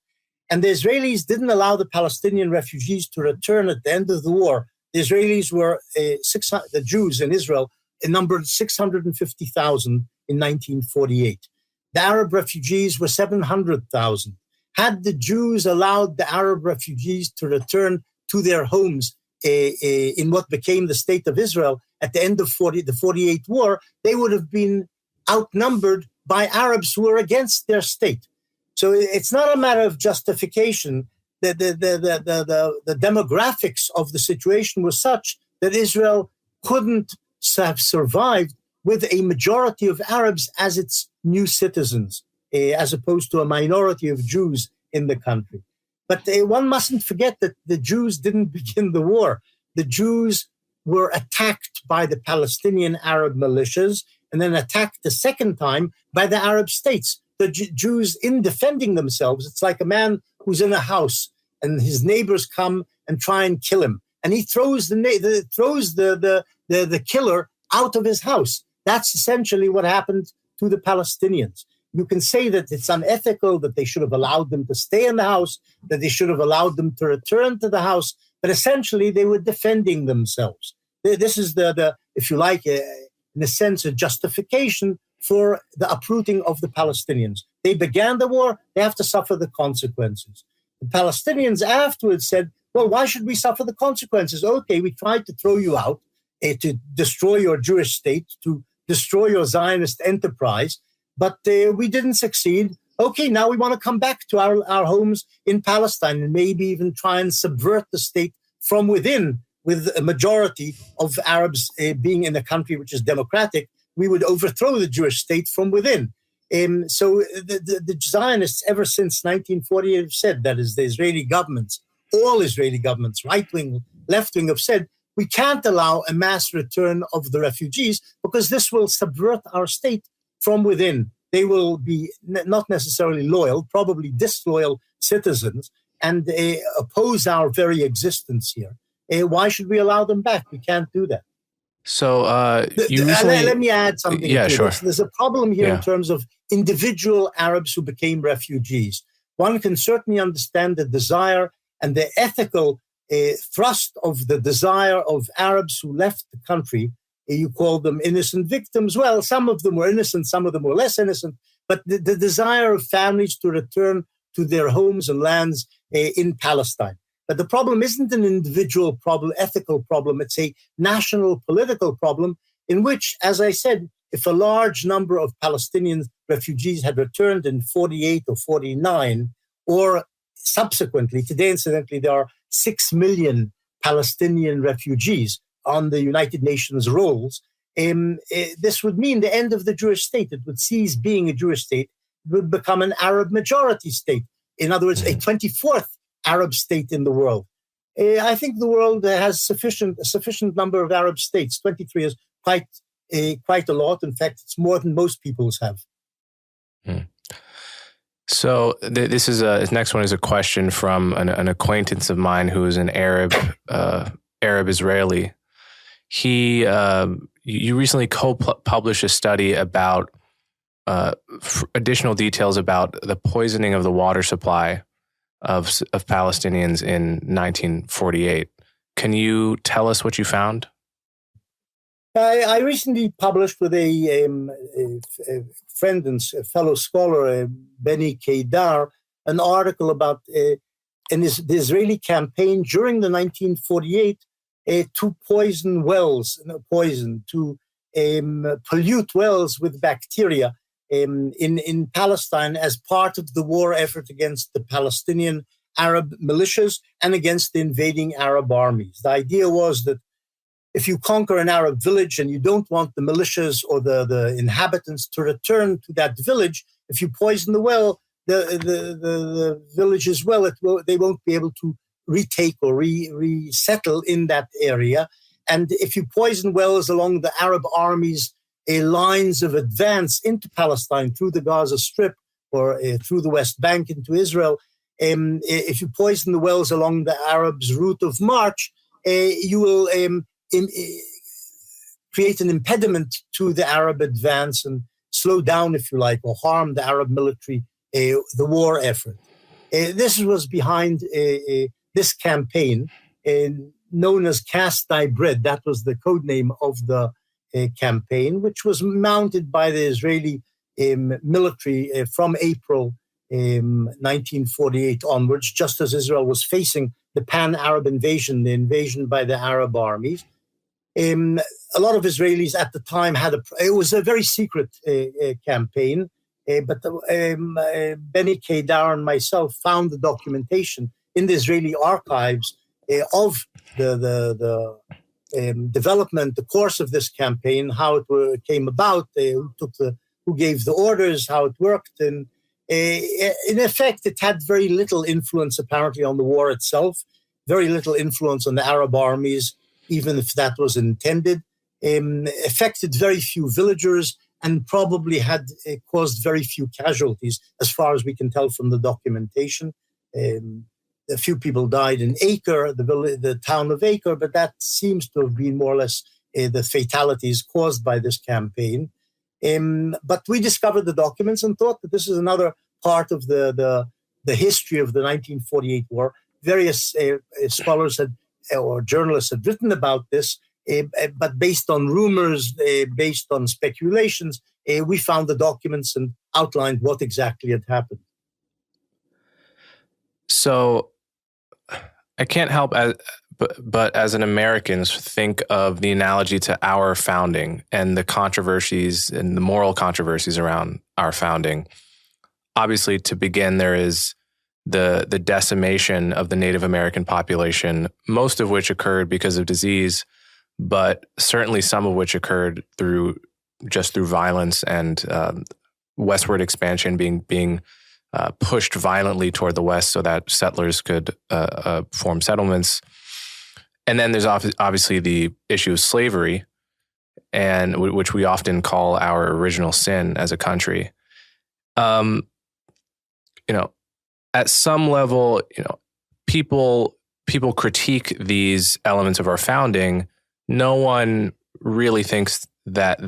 And the Israelis didn't allow the Palestinian refugees to return at the end of the war. The Israelis were, the Jews in Israel, numbered 650,000 in 1948. The Arab refugees were 700,000. Had the Jews allowed the Arab refugees to return to their homes in what became the state of Israel at the end of the 48 war, they would have been outnumbered by Arabs who were against their state. So it's not a matter of justification. The demographics of the situation was such that Israel couldn't have survived with a majority of Arabs as its new citizens, as opposed to a minority of Jews in the country. But one mustn't forget that the Jews didn't begin the war. The Jews were attacked by the Palestinian Arab militias and then attacked the second time by the Arab states. The Jews, in defending themselves, it's like a man who's in a house and his neighbors come and try and kill him, and he throws the killer out of his house. That's essentially what happened to the Palestinians. You can say that it's unethical, that they should have allowed them to stay in the house, that they should have allowed them to return to the house, but essentially they were defending themselves. This is the if you like, in a sense, a justification for the uprooting of the Palestinians. They began the war, they have to suffer the consequences. The Palestinians afterwards said, well, why should we suffer the consequences? Okay, we tried to throw you out, to destroy your Jewish state, to destroy your Zionist enterprise, but we didn't succeed. Okay, now we want to come back to our homes in Palestine and maybe even try and subvert the state from within. With a majority of Arabs being in a country which is democratic, we would overthrow the Jewish state from within. So the Zionists, ever since 1948, have said, that is, the Israeli governments, all Israeli governments, right-wing, left-wing, have said, we can't allow a mass return of the refugees because this will subvert our state from within. They will be not necessarily loyal, probably disloyal citizens, and oppose our very existence here. Why should we allow them back? We can't do that. So you recently... Let me add something to sure. this. There's a problem here in terms of individual Arabs who became refugees. One can certainly understand the desire and the ethical thrust of the desire of Arabs who left the country. You call them innocent victims. Well, some of them were innocent, some of them were less innocent. But the desire of families to return to their homes and lands in Palestine. But the problem isn't an individual problem, ethical problem. It's a national political problem in which, as I said, if a large number of Palestinian refugees had returned in 48 or 49, or subsequently, today, incidentally, there are 6 million Palestinian refugees on the United Nations rolls. This would mean the end of the Jewish state. It would cease being a Jewish state. It would become an Arab majority state. In other words, a 24th Arab state in the world. I think the world has a sufficient number of Arab states. 23 is quite a lot. In fact, it's more than most peoples have. So this next one is a question from an acquaintance of mine who is an Arab Israeli. You recently co-published a study about additional details about the poisoning of the water supply of Palestinians in 1948. Can you tell us what you found? I recently published with a friend and fellow scholar, Benny Kedar, an article about the Israeli campaign during the 1948 to poison wells, to pollute wells with bacteria in Palestine as part of the war effort against the Palestinian Arab militias and against the invading Arab armies. The idea was that if you conquer an Arab village and you don't want the militias or the inhabitants to return to that village, if you poison the well, the village as well, they won't be able to retake or resettle in that area. And if you poison wells along the Arab armies' lines of advance into Palestine through the Gaza Strip or through the West Bank into Israel, if you poison the wells along the Arabs' route of march, you will create an impediment to the Arab advance and slow down, if you like, or harm the Arab military, the war effort. This was behind this campaign known as Cast Thy Bread. That was the code name of the campaign, which was mounted by the Israeli military from April 1948 onwards, just as Israel was facing the pan-Arab invasion, the invasion by the Arab armies. A lot of Israelis at the time it was a very secret campaign, but Benny Kedar and myself found the documentation in the Israeli archives of the development, the course of this campaign, how it came about, who gave the orders, how it worked. And in effect, it had very little influence, apparently, on the war itself, very little influence on the Arab armies, even if that was intended, affected very few villagers, and probably had caused very few casualties, as far as we can tell from the documentation. A few people died in Acre, the town of Acre, but that seems to have been more or less the fatalities caused by this campaign. But we discovered the documents and thought that this is another part of the history of the 1948 war. Various scholars or journalists had written about this, but based on rumors, based on speculations, we found the documents and outlined what exactly had happened. So I can't help but as an American think of the analogy to our founding and the controversies and the moral controversies around our founding. Obviously, to begin, there is the decimation of the Native American population, most of which occurred because of disease, but certainly some of which occurred through violence and westward expansion being pushed violently toward the west so that settlers could form settlements. And then there's obviously the issue of slavery, and which we often call our original sin as a country. At some level, people critique these elements of our founding. No one really thinks that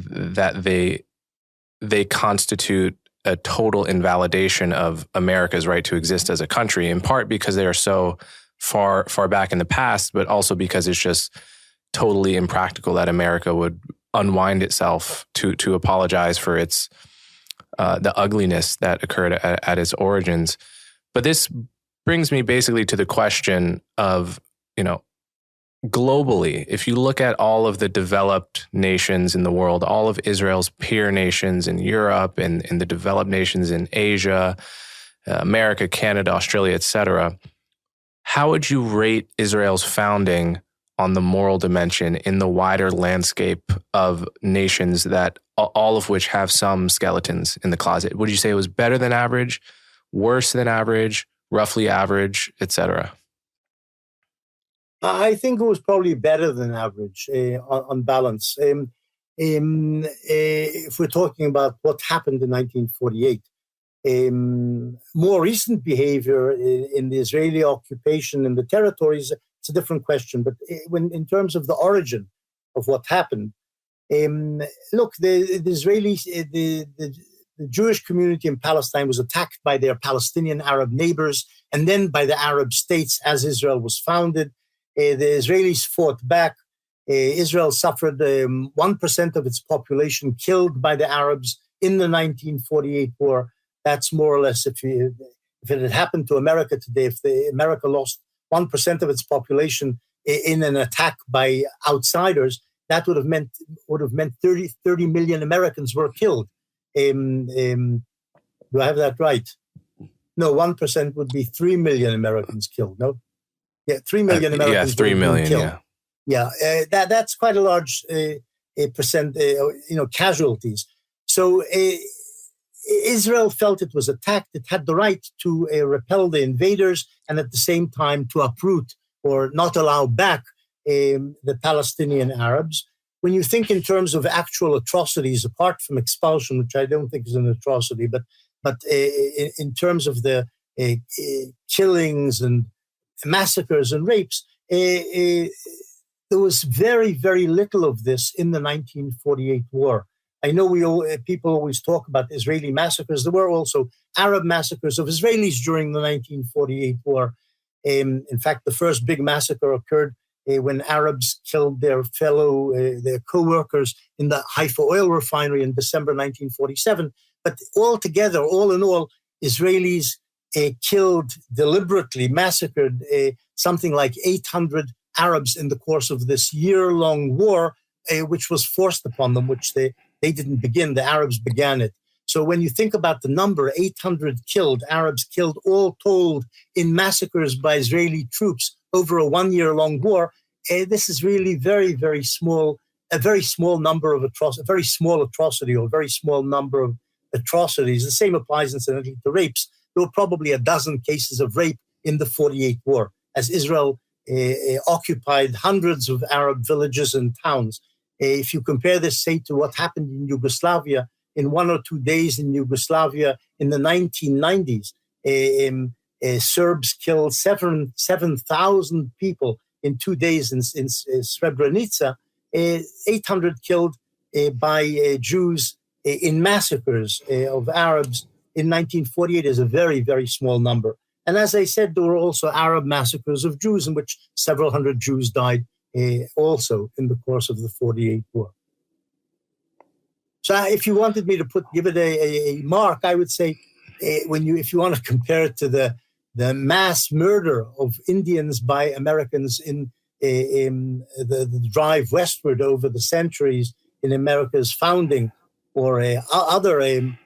they constitute a total invalidation of America's right to exist as a country, in part because they are so far back in the past, but also because it's just totally impractical that America would unwind itself to apologize for its the ugliness that occurred at its origins. But this brings me basically to the question of, globally, if you look at all of the developed nations in the world, all of Israel's peer nations in Europe and in the developed nations in Asia, America, Canada, Australia, etc., how would you rate Israel's founding on the moral dimension in the wider landscape of nations that all of which have some skeletons in the closet? Would you say it was better than average, worse than average, roughly average, etc.? I think it was probably better than average on balance. If we're talking about what happened in 1948, more recent behavior in the Israeli occupation in the territories, it's a different question. But in terms of the origin of what happened, look, the Israelis, the Jewish community in Palestine was attacked by their Palestinian Arab neighbors and then by the Arab states as Israel was founded. The Israelis fought back. Israel suffered 1% of its population killed by the Arabs in the 1948 war. That's more or less, if it had happened to America today, if America lost 1% of its population in an attack by outsiders, that would have meant 30 million Americans were killed. Do I have that right? No, 1% would be 3 million Americans killed. No, 3 million Americans. Yeah, 3 million. Killed. Yeah, that's quite a large percent. Casualties. So Israel felt it was attacked. It had the right to repel the invaders and at the same time to uproot or not allow back the Palestinian Arabs. When you think in terms of actual atrocities, apart from expulsion, which I don't think is an atrocity, but in terms of the killings and massacres and rapes, there was very, very little of this in the 1948 war. I know people always talk about Israeli massacres. There were also Arab massacres of Israelis during the 1948 war. In fact, the first big massacre occurred when Arabs killed their co-workers in the Haifa oil refinery in December 1947. But altogether, all in all, Israelis killed, deliberately massacred something like 800 Arabs in the course of this year-long war, which was forced upon them, which they didn't begin. The Arabs began it. So when you think about the number, 800 killed, Arabs killed all told in massacres by Israeli troops over a one-year-long war, this is really very, very small, a very small number of atrocities, a very small atrocity or a very small number of atrocities. The same applies incidentally to rapes. There were probably a dozen cases of rape in the 48 war, as Israel occupied hundreds of Arab villages and towns. If you compare this, say, to what happened in Yugoslavia in 1 or 2 days in Yugoslavia in the 1990s, Serbs killed 7,000 people in 2 days in Srebrenica, 800 killed by Jews in massacres of Arabs in 1948 is a very, very small number. And as I said, there were also Arab massacres of Jews in which several hundred Jews died also in the course of the 48 war. So if you wanted me to give it a mark, I would say if you want to compare it to the mass murder of Indians by Americans in the drive westward over the centuries in America's founding, or other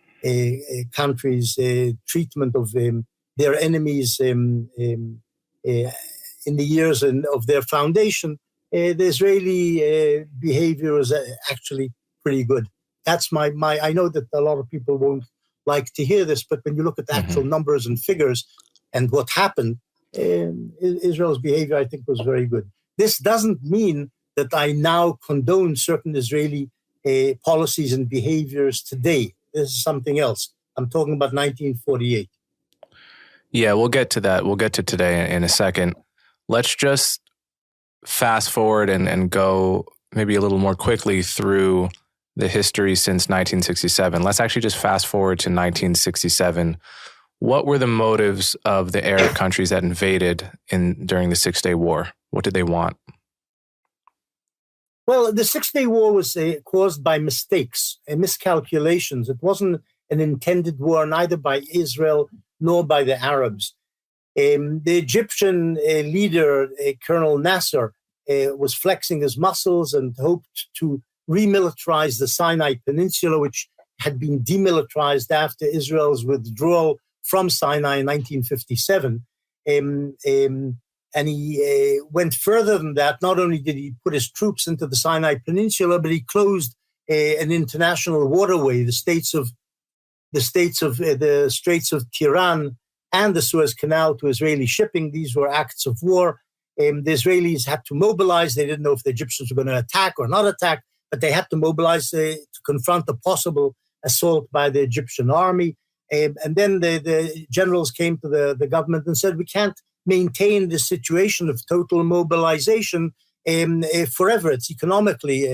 countries' treatment of their enemies in the years of their foundation, the Israeli behavior is actually pretty good. That's my. I know that a lot of people won't like to hear this, but when you look at the actual numbers and figures and what happened, Israel's behavior, I think, was very good. This doesn't mean that I now condone certain Israeli policies and behaviors today. This is something else. I'm talking about 1948. Yeah, we'll get to that. We'll get to today in a second. Let's just fast forward and go maybe a little more quickly through the history since 1967. Let's actually just fast forward to 1967. What were the motives of the Arab countries that invaded during the Six-Day War? What did they want? Well, the Six-Day War was caused by mistakes and miscalculations. It wasn't an intended war, neither by Israel nor by the Arabs. The Egyptian leader, Colonel Nasser, was flexing his muscles and hoped to remilitarize the Sinai Peninsula, which had been demilitarized after Israel's withdrawal from Sinai in 1957. And he went further than that. Not only did he put his troops into the Sinai Peninsula, but he closed an international waterway, the Straits of Tiran and the Suez Canal, to Israeli shipping. These were acts of war. The Israelis had to mobilize. They didn't know if the Egyptians were going to attack or not attack, but they had to mobilize to confront a possible assault by the Egyptian army. And then the generals came to the government and said, we can't maintain this situation of total mobilization forever. It's economically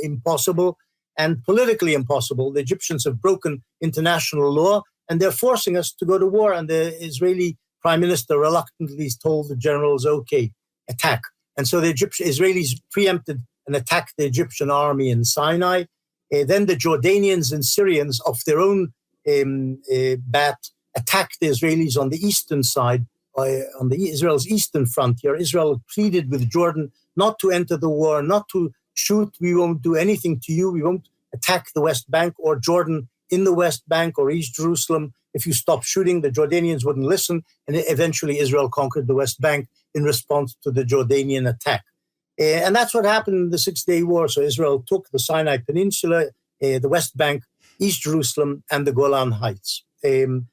impossible and politically impossible. The Egyptians have broken international law and they're forcing us to go to war. And the Israeli prime minister reluctantly told the generals, okay, attack. And so the Israelis preempted and attacked the Egyptian army in Sinai. Then the Jordanians and Syrians, of their own bat, attacked the Israelis on the eastern side, on Israel's eastern frontier. Israel pleaded with Jordan not to enter the war, not to shoot. We won't do anything to you. We won't attack the West Bank or Jordan in the West Bank or East Jerusalem. If you stop shooting, the Jordanians wouldn't listen. And eventually Israel conquered the West Bank in response to the Jordanian attack. And that's what happened in the Six-Day War. So Israel took the Sinai Peninsula, the West Bank, East Jerusalem, and the Golan Heights. The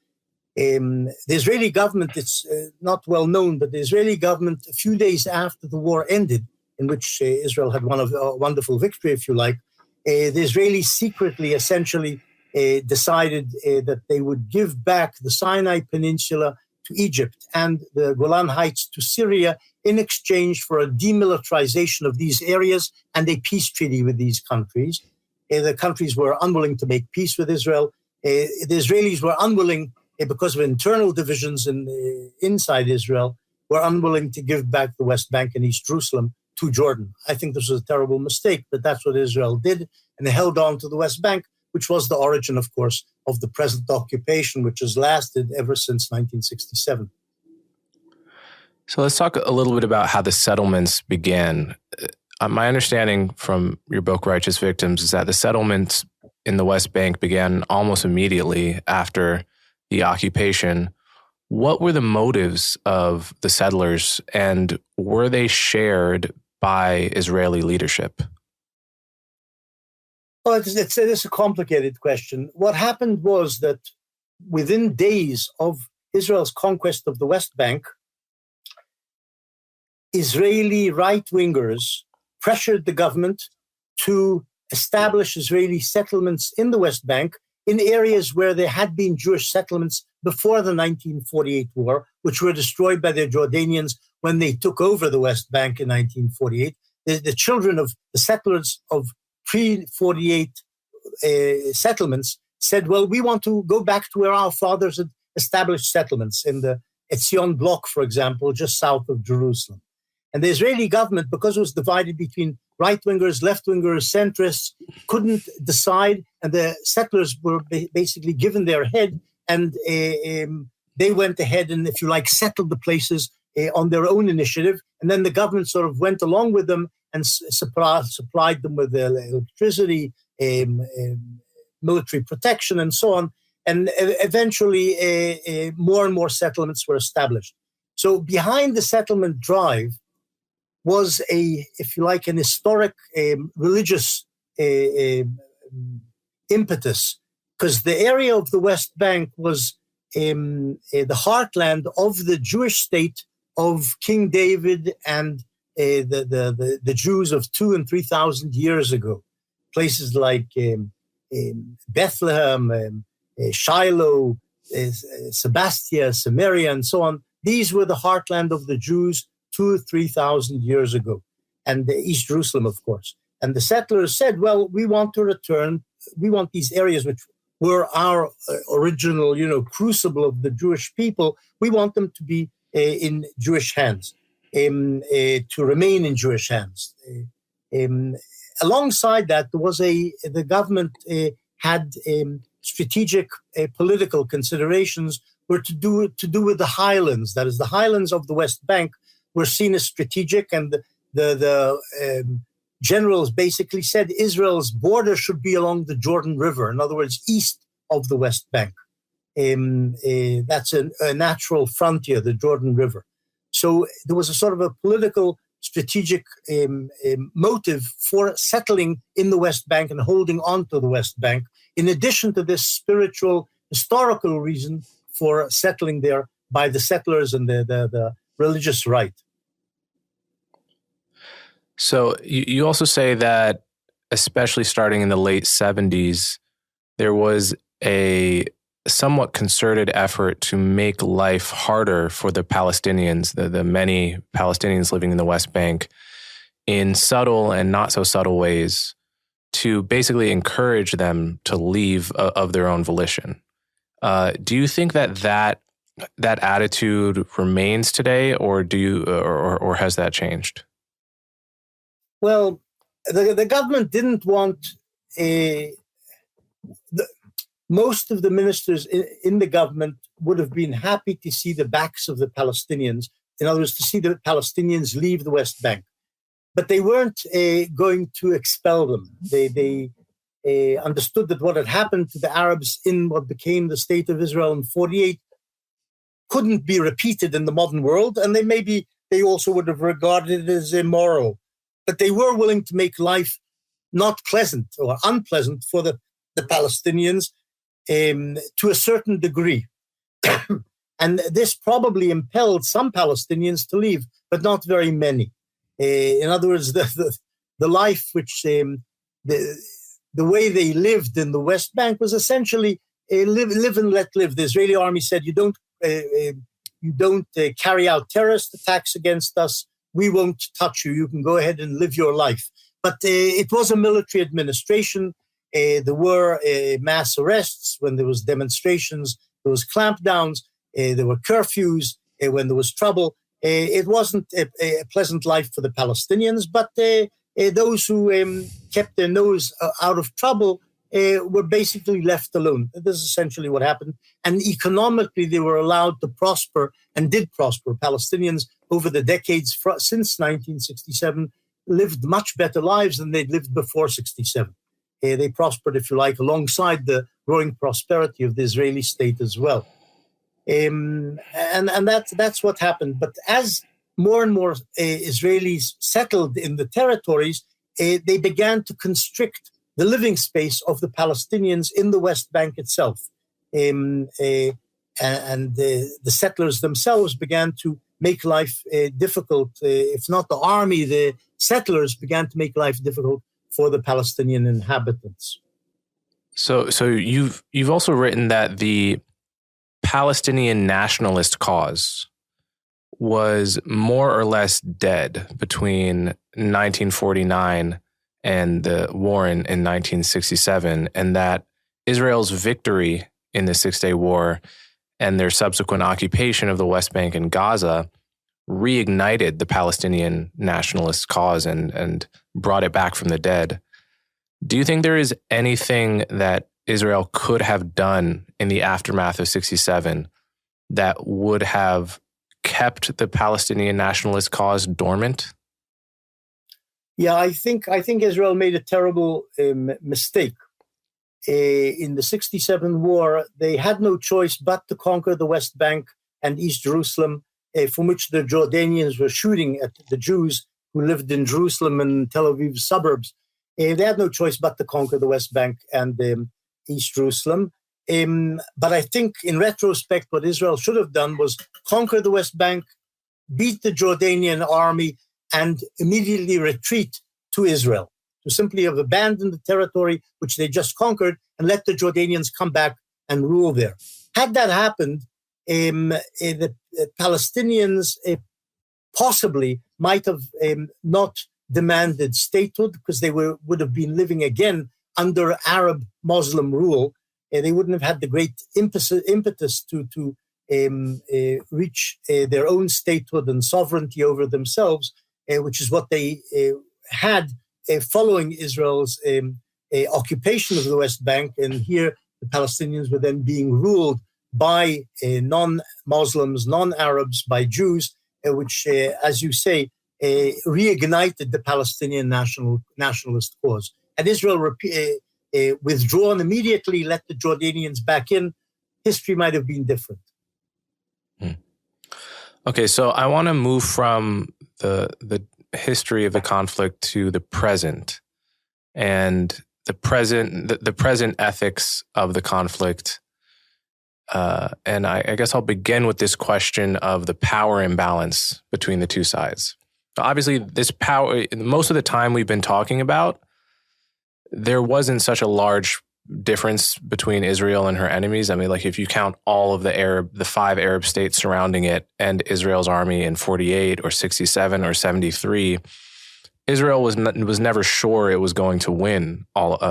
Israeli government, it's not well known, but the Israeli government, a few days after the war ended, in which Israel had won a wonderful victory, if you like, the Israelis secretly, essentially, decided that they would give back the Sinai Peninsula to Egypt and the Golan Heights to Syria in exchange for a demilitarization of these areas and a peace treaty with these countries. The countries were unwilling to make peace with Israel. The Israelis were unwilling, because of internal divisions inside Israel, were unwilling to give back the West Bank and East Jerusalem to Jordan. I think this was a terrible mistake, but that's what Israel did, and they held on to the West Bank, which was the origin, of course, of the present occupation, which has lasted ever since 1967. So let's talk a little bit about how the settlements began. My understanding from your book, Righteous Victims, is that the settlements in the West Bank began almost immediately after the occupation. What were the motives of the settlers, and were they shared by Israeli leadership? Well, it's a complicated question. What happened was that within days of Israel's conquest of the West Bank, Israeli right-wingers pressured the government to establish Israeli settlements in the West Bank in areas where there had been Jewish settlements before the 1948 war, which were destroyed by the Jordanians when they took over the West Bank in 1948. The children of the settlers of pre-48 settlements said, well, we want to go back to where our fathers had established settlements in the Etzion block, for example, just south of Jerusalem. And the Israeli government, because it was divided between right-wingers, left-wingers, centrists, couldn't decide, and the settlers were basically given their head, and they went ahead and, if you like, settled the places on their own initiative. And then the government sort of went along with them and supplied them with electricity, military protection, and so on. And eventually, more and more settlements were established. So behind the settlement drive was if you like, an historic religious impetus, because the area of the West Bank was the heartland of the Jewish state of King David and the Jews of 2,000 and 3,000 years ago. Places like Bethlehem, Shiloh, Sebastia, Samaria, and so on. These were the heartland of the Jews 2,000 or 3,000 years ago, and East Jerusalem, of course. And the settlers said, well, we want to return. We want these areas which were our original, crucible of the Jewish people. We want them to be in Jewish hands, to remain in Jewish hands. Alongside that, there was the government had strategic political considerations were to do with the highlands. That is, the highlands of the West Bank were seen as strategic, and the generals basically said Israel's border should be along the Jordan River, in other words, east of the West Bank. That's a natural frontier, the Jordan River. So there was a sort of a political, strategic motive for settling in the West Bank and holding on to the West Bank, in addition to this spiritual, historical reason for settling there by the settlers and the religious right. So you also say that, especially starting in the late 70s, there was a somewhat concerted effort to make life harder for the Palestinians, the many Palestinians living in the West Bank, in subtle and not so subtle ways, to basically encourage them to leave of their own volition. Do you think that attitude remains today, or or has that changed? Well, the government didn't want most of the ministers in the government would have been happy to see the backs of the Palestinians. In other words, to see the Palestinians leave the West Bank. But they weren't going to expel them. They understood that what had happened to the Arabs in what became the State of Israel in 1948 couldn't be repeated in the modern world, and they also would have regarded it as immoral. But they were willing to make life not pleasant or unpleasant for the Palestinians to a certain degree. And this probably impelled some Palestinians to leave, but not very many. In other words, the life which the way they lived in the West Bank was essentially live and let live. The Israeli army said, you don't carry out terrorist attacks against us. We won't touch you. You can go ahead and live your life. But it was a military administration. There were mass arrests when there was demonstrations. There was clampdowns. There were curfews when there was trouble. It wasn't a pleasant life for the Palestinians, but those who kept their nose out of trouble were basically left alone. This is essentially what happened. And economically, they were allowed to prosper and did prosper. Palestinians, over the decades since 1967, lived much better lives than they'd lived before 1967. They prospered, if you like, alongside the growing prosperity of the Israeli state as well. And that's what happened. But as more and more Israelis settled in the territories, they began to constrict the living space of the Palestinians in the West Bank itself. And the settlers themselves began to make life difficult. If not the army, the settlers began to make life difficult for the Palestinian inhabitants. So you've also written that the Palestinian nationalist cause was more or less dead between 1949 and the war in 1967, and that Israel's victory in the Six-Day War and their subsequent occupation of the West Bank and Gaza reignited the Palestinian nationalist cause and brought it back from the dead. Do you think there is anything that Israel could have done in the aftermath of 67 that would have kept the Palestinian nationalist cause dormant? Yeah, I think Israel made a terrible mistake. In the 67 war, they had no choice but to conquer the West Bank and East Jerusalem, from which the Jordanians were shooting at the Jews who lived in Jerusalem and Tel Aviv suburbs. They had no choice but to conquer the West Bank and East Jerusalem. But I think in retrospect, what Israel should have done was conquer the West Bank, beat the Jordanian army, and immediately retreat to Israel, to simply have abandoned the territory which they just conquered and let the Jordanians come back and rule there. Had that happened, the Palestinians possibly might have not demanded statehood, because they would have been living again under Arab Muslim rule. They wouldn't have had the great impetus to reach their own statehood and sovereignty over themselves, which is what they had following Israel's occupation of the West Bank. And here the Palestinians were then being ruled by non-Muslims, non-Arabs, by Jews, which, as you say, reignited the Palestinian nationalist cause. Had Israel withdrawn immediately, let the Jordanians back in, history might have been different. Okay, so I want to move from the history of the conflict to the present, and the present ethics of the conflict. And I guess I'll begin with this question of the power imbalance between the two sides. Obviously, this power, most of the time we've been talking about, there wasn't such a large difference between Israel and her enemies. I mean, like if you count all of the 5 Arab states surrounding it and Israel's army in 48 or 67 or 73, Israel was never sure it was going to win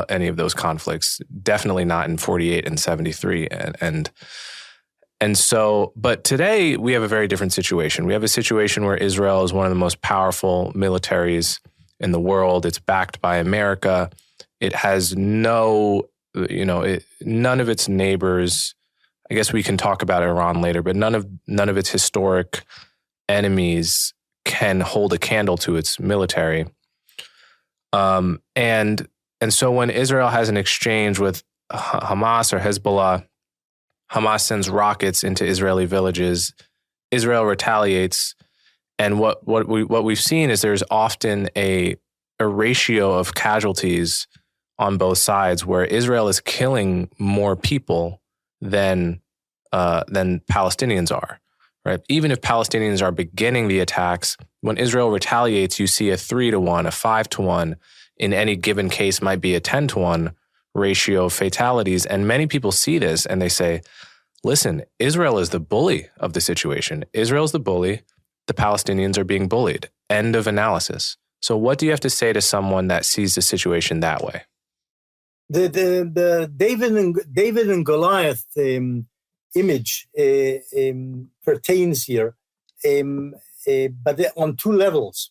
any of those conflicts. Definitely not in 48 and 73. And so, but today we have a very different situation. We have a situation where Israel is one of the most powerful militaries in the world. It's backed by America. It has none of its neighbors. I guess we can talk about Iran later, but none of its historic enemies can hold a candle to its military. And so when Israel has an exchange with Hamas or Hezbollah, Hamas sends rockets into Israeli villages. Israel retaliates, and what we've seen is there's often a ratio of casualties on both sides, where Israel is killing more people than Palestinians are. Right? Even if Palestinians are beginning the attacks, when Israel retaliates, you see a 3-to-1, a 5-to-1. In any given case, might be a 10-to-1 ratio of fatalities. And many people see this and they say, listen, Israel is the bully of the situation. Israel's the bully. The Palestinians are being bullied. End of analysis. So what do you have to say to someone that sees the situation that way? The David and Goliath image pertains here, but on 2 levels.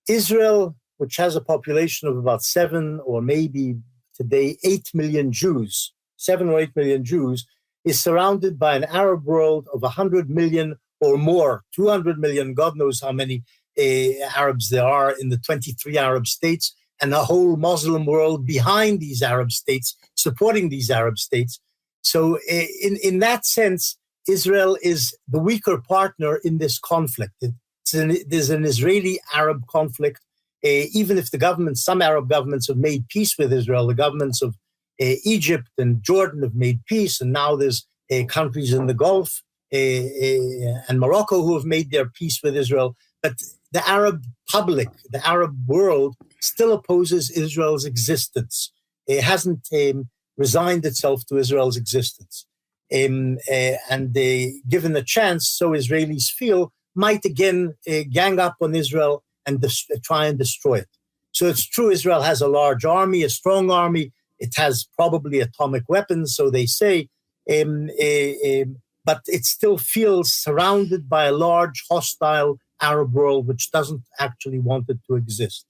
Israel, which has a population of about 7 or maybe today 8 million Jews, 7 or 8 million Jews, is surrounded by an Arab world of 100 million or more, 200 million, God knows how many Arabs there are in the 23 Arab states, and a whole Muslim world behind these Arab states, supporting these Arab states. So in that sense, Israel is the weaker partner in this conflict. There's an Israeli-Arab conflict. Even if some Arab governments have made peace with Israel, the governments of Egypt and Jordan have made peace, and now there's countries in the Gulf and Morocco who have made their peace with Israel. But the Arab public, the Arab world, still opposes Israel's existence. It hasn't resigned itself to Israel's existence. And given a chance, so Israelis feel, might again gang up on Israel and try and destroy it. So it's true, Israel has a large army, a strong army. It has probably atomic weapons, so they say, but it still feels surrounded by a large, hostile Arab world which doesn't actually want it to exist.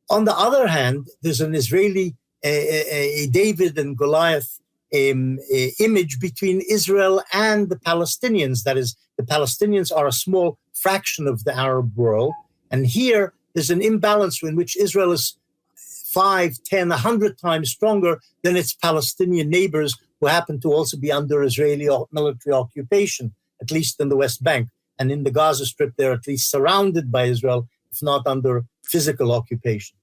On the other hand, there's an Israeli, a David and Goliath image between Israel and the Palestinians. That is, the Palestinians are a small fraction of the Arab world. And here, there's an imbalance in which Israel is 5, 10, 100 times stronger than its Palestinian neighbors, who happen to also be under Israeli military occupation, at least in the West Bank. And in the Gaza Strip, they're at least surrounded by Israel, if not under physical occupation.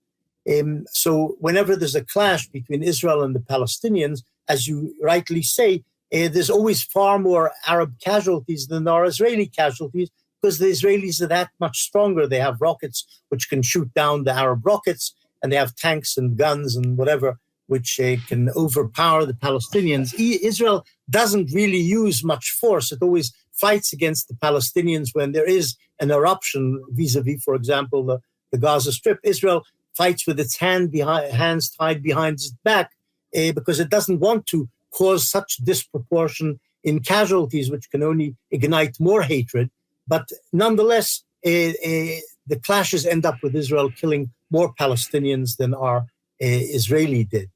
So whenever there's a clash between Israel and the Palestinians, as you rightly say, there's always far more Arab casualties than there are Israeli casualties, because the Israelis are that much stronger. They have rockets which can shoot down the Arab rockets, and they have tanks and guns and whatever, which can overpower the Palestinians. Israel doesn't really use much force. It always fights against the Palestinians when there is an eruption, vis-a-vis, for example, the Gaza Strip. Israel fights with its hands tied behind its back because it doesn't want to cause such disproportion in casualties, which can only ignite more hatred. But nonetheless, the clashes end up with Israel killing more Palestinians than our Israeli did.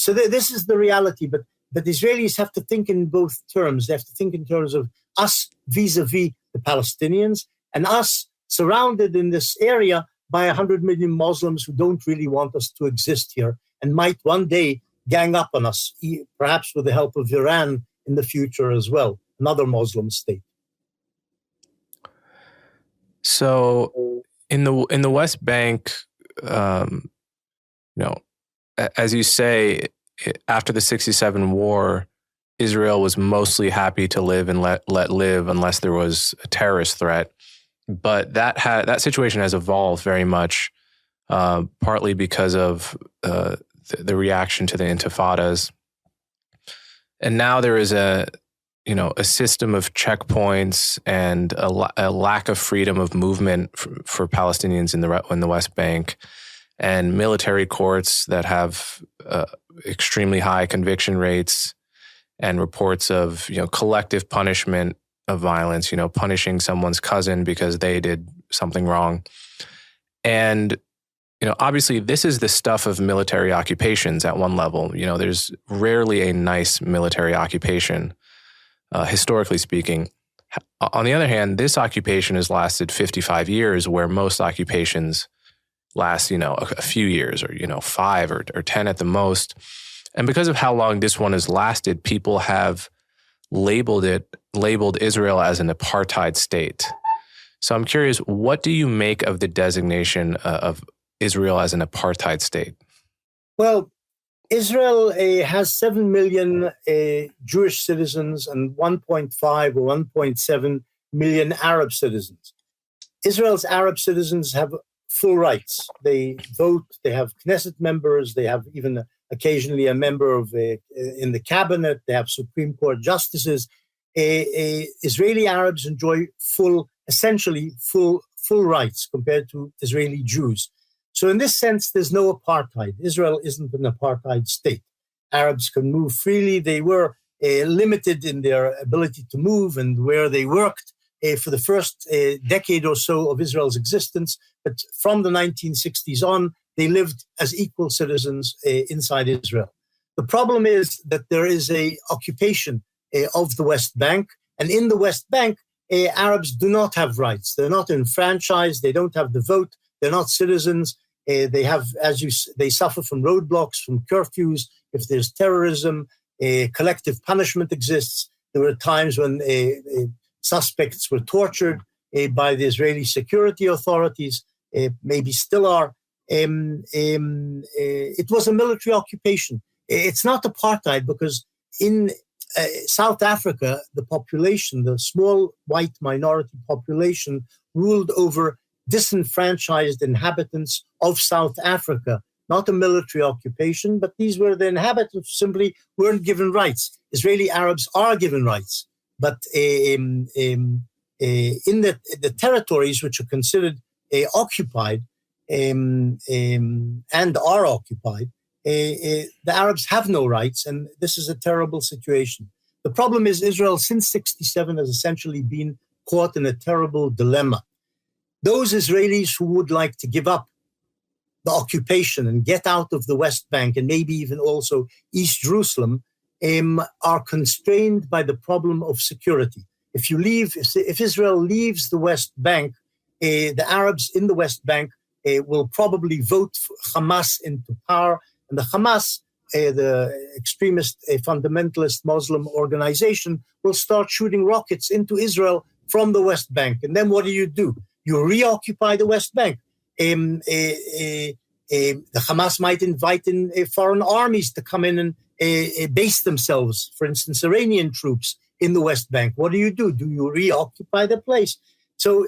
So this is the reality. But Israelis have to think in both terms. They have to think in terms of us vis-a-vis the Palestinians, and us surrounded in this area by 100 million Muslims who don't really want us to exist here and might one day gang up on us, perhaps with the help of Iran in the future as well, another Muslim state. So in the West Bank, as you say, after the 1967 war, Israel was mostly happy to live and let live unless there was a terrorist threat. But that situation has evolved very much, partly because of the reaction to the intifadas, and now there is a system of checkpoints and a lack of freedom of movement for Palestinians in the West Bank, and military courts that have extremely high conviction rates, and reports of collective punishment of violence, punishing someone's cousin because they did something wrong. And, obviously this is the stuff of military occupations at one level. There's rarely a nice military occupation, historically speaking. On the other hand, this occupation has lasted 55 years, where most occupations last, a few years, or, 5 or 10 at the most. And because of how long this one has lasted, people have labeled Israel as an apartheid state. So I'm curious, what do you make of the designation of Israel as an apartheid state? Well, Israel has 7 million Jewish citizens and 1.5 or 1.7 million Arab citizens. Israel's Arab citizens have full rights. They vote, they have Knesset members, they have even occasionally a member of in the cabinet, they have Supreme Court justices. Israeli Arabs enjoy essentially full rights compared to Israeli Jews. So in this sense, there's no apartheid. Israel isn't an apartheid state. Arabs can move freely. They were limited in their ability to move and where they worked for the first decade or so of Israel's existence. But from the 1960s on, they lived as equal citizens inside Israel. The problem is that there is an occupation of the West Bank. And in the West Bank, Arabs do not have rights. They're not enfranchised. They don't have the vote. They're not citizens. They suffer from roadblocks, from curfews. If there's terrorism, collective punishment exists. There were times when suspects were tortured by the Israeli security authorities, maybe still are. It was a military occupation. It's not apartheid because in South Africa, the population, the small white minority population, ruled over disenfranchised inhabitants of South Africa. Not a military occupation, but these were the inhabitants who simply weren't given rights. Israeli Arabs are given rights, but in the territories which are considered occupied, and are occupied, the Arabs have no rights, and this is a terrible situation. The problem is Israel, since 1967, has essentially been caught in a terrible dilemma. Those Israelis who would like to give up the occupation and get out of the West Bank and maybe even also East Jerusalem are constrained by the problem of security. If Israel leaves the West Bank, the Arabs in the West Bank will probably vote Hamas into power, and the Hamas, the extremist fundamentalist Muslim organization, will start shooting rockets into Israel from the West Bank. And then what do? You reoccupy the West Bank. The Hamas might invite in foreign armies to come in and base themselves, for instance, Iranian troops in the West Bank. What do? Do you reoccupy the place? So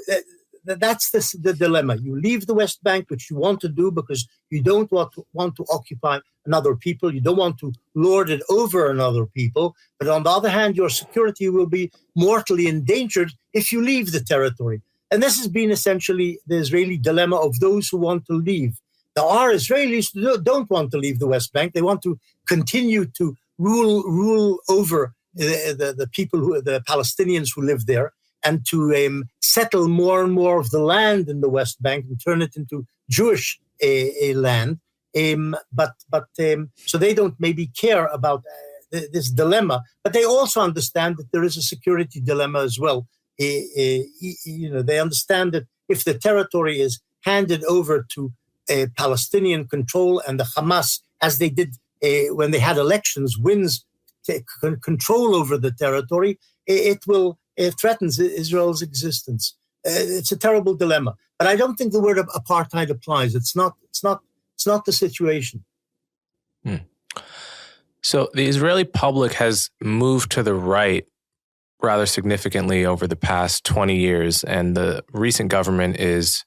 that's the dilemma. You leave the West Bank, which you want to do because you don't want to occupy another people. You don't want to lord it over another people. But on the other hand, your security will be mortally endangered if you leave the territory. And this has been essentially the Israeli dilemma of those who want to leave. There are Israelis who don't want to leave the West Bank. They want to continue to rule over the people, the Palestinians who live there, and to settle more and more of the land in the West Bank and turn it into Jewish land. So they don't maybe care about this dilemma, but they also understand that there is a security dilemma as well. They understand that if the territory is handed over to Palestinian control and the Hamas, as they did when they had elections, wins control over the territory, it threatens Israel's existence. It's a terrible dilemma. But I don't think the word apartheid applies. It's not the situation. So the Israeli public has moved to the right rather significantly over the past 20 years, and the recent government is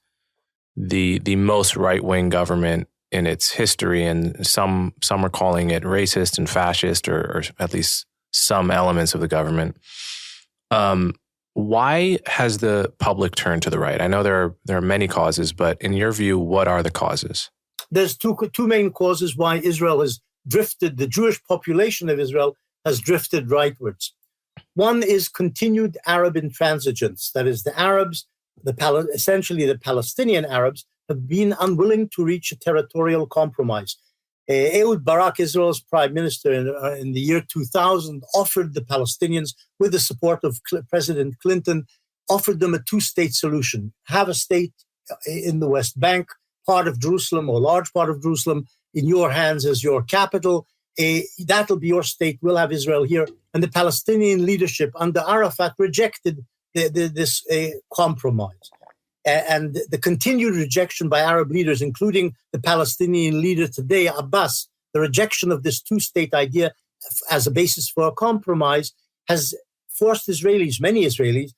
the most right-wing government in its history, and some are calling it racist and fascist, or at least some elements of the government. Why has the public turned to the right? I know there are many causes, but in your view, what are the causes? There's two main causes why Israel has drifted. The Jewish population of Israel has drifted rightwards. One is continued Arab intransigence. That is, the Arabs, essentially the Palestinian Arabs, have been unwilling to reach a territorial compromise. Ehud Barak, Israel's prime minister in the year 2000, offered the Palestinians, with the support of President Clinton, offered them a two-state solution. Have a state in the West Bank, part of Jerusalem or large part of Jerusalem, in your hands as your capital. That'll be your state. We'll have Israel here. And the Palestinian leadership under Arafat rejected this compromise. And the continued rejection by Arab leaders, including the Palestinian leader today, Abbas, the rejection of this two-state idea as a basis for a compromise, has forced many Israelis,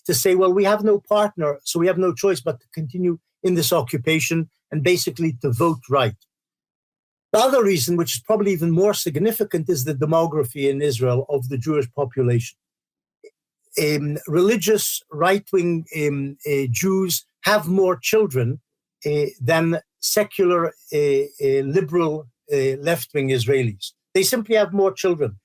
to say, well, we have no partner, so we have no choice but to continue in this occupation and basically to vote right. The other reason, which is probably even more significant, is the demography in Israel of the Jewish population. Religious right-wing Jews have more children than secular liberal left-wing Israelis. They simply have more children.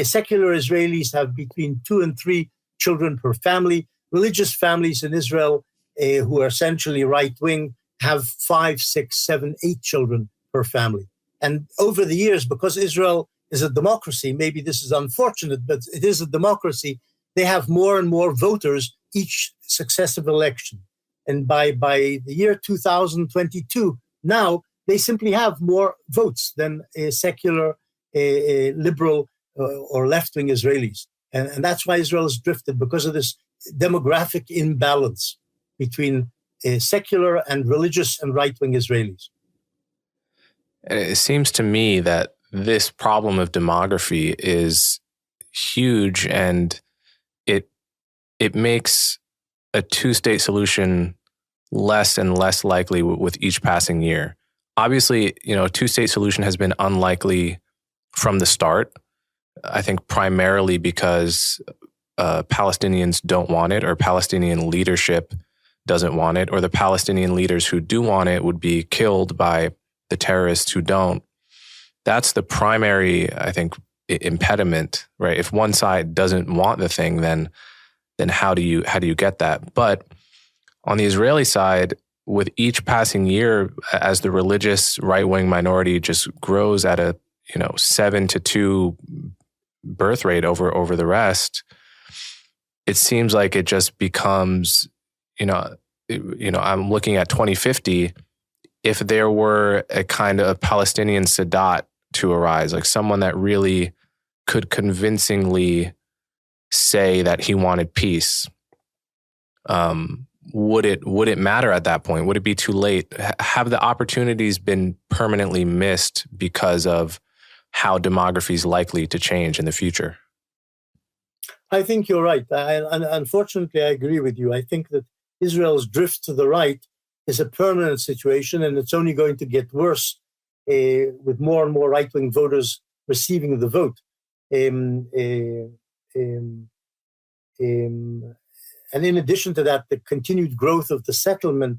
Secular Israelis have between 2 and 3 children per family. Religious families in Israel, who are essentially right-wing, have 5, 6, 7, 8 children per family. And over the years, because Israel is a democracy, maybe this is unfortunate, but it is a democracy, they have more and more voters each successive election. And by the year 2022, now they simply have more votes than secular, liberal or left-wing Israelis. And that's why Israel has drifted, because of this demographic imbalance between secular and religious and right-wing Israelis. It seems to me that this problem of demography is huge, and it makes a two-state solution less and less likely with each passing year. Obviously, a two-state solution has been unlikely from the start. I think primarily because Palestinians don't want it, or Palestinian leadership doesn't want it, or the Palestinian leaders who do want it would be killed by the terrorists who don't. That's the primary, I think, impediment, right? If one side doesn't want the thing, then how do you get that? But on the Israeli side, with each passing year, as the religious right-wing minority just grows at a 7-2 birth rate over the rest, it seems like it just becomes, I'm looking at 2050. If there were a kind of Palestinian Sadat to arise, like someone that really could convincingly say that he wanted peace, would it matter at that point? Would it be too late? Have the opportunities been permanently missed because of how demography is likely to change in the future? I think you're right. Unfortunately, I agree with you. I think that Israel's drift to the right is a permanent situation, and it's only going to get worse with more and more right-wing voters receiving the vote. And in addition to that, the continued growth of the settlement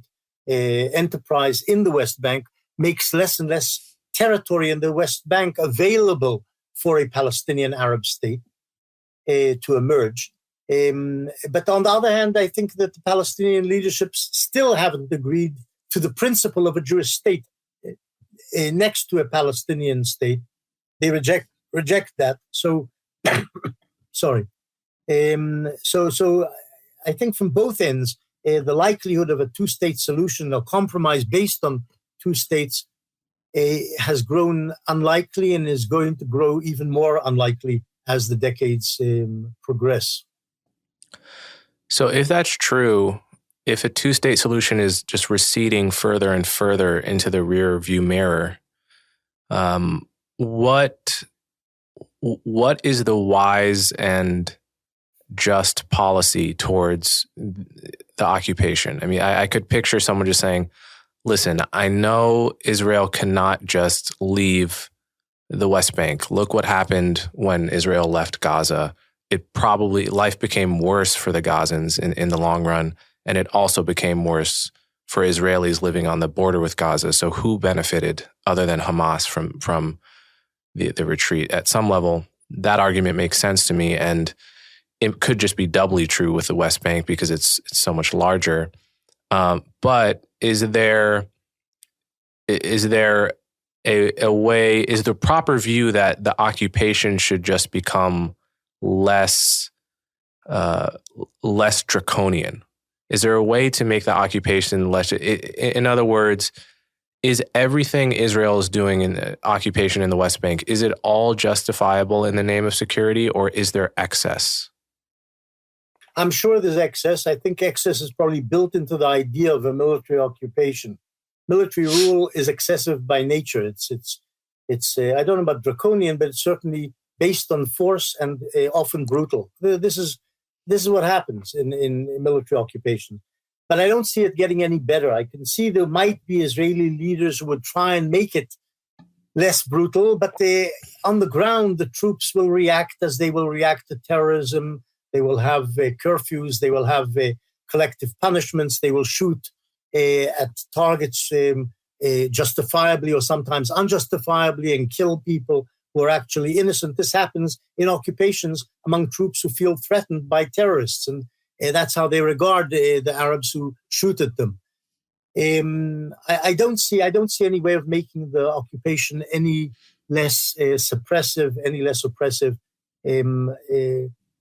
enterprise in the West Bank makes less and less territory in the West Bank available for a Palestinian Arab state to emerge. But on the other hand, I think that the Palestinian leaderships still haven't agreed to the principle of a Jewish state next to a Palestinian state. They reject that. So, sorry. So I think from both ends, the likelihood of a two-state solution or compromise based on two states has grown unlikely and is going to grow even more unlikely as the decades progress. So if that's true, if a two-state solution is just receding further and further into the rear view mirror, what is the wise and just policy towards the occupation? I mean, I could picture someone just saying, listen, I know Israel cannot just leave the West Bank. Look what happened when Israel left Gaza. Life became worse for the Gazans in the long run, and it also became worse for Israelis living on the border with Gaza. So who benefited other than Hamas from the retreat? At some level, that argument makes sense to me, and it could just be doubly true with the West Bank because it's so much larger. But is there a way, is the proper view that the occupation should just become less draconian? Is there a way to make the occupation less? In other words, is everything Israel is doing in the occupation in the West Bank, is it all justifiable in the name of security, or is there excess? I'm sure there's excess. I think excess is probably built into the idea of a military occupation. Military rule is excessive by nature. It's I don't know about draconian, but it's certainly based on force and often brutal. This is what happens in military occupation. But I don't see it getting any better. I can see there might be Israeli leaders who would try and make it less brutal, but on the ground, the troops will react as they will react to terrorism. They will have curfews. They will have collective punishments. They will shoot at targets justifiably or sometimes unjustifiably and kill people who are actually innocent. This happens in occupations among troops who feel threatened by terrorists, and that's how they regard the Arabs who shoot at them. I don't see any way of making the occupation any less suppressive, any less oppressive.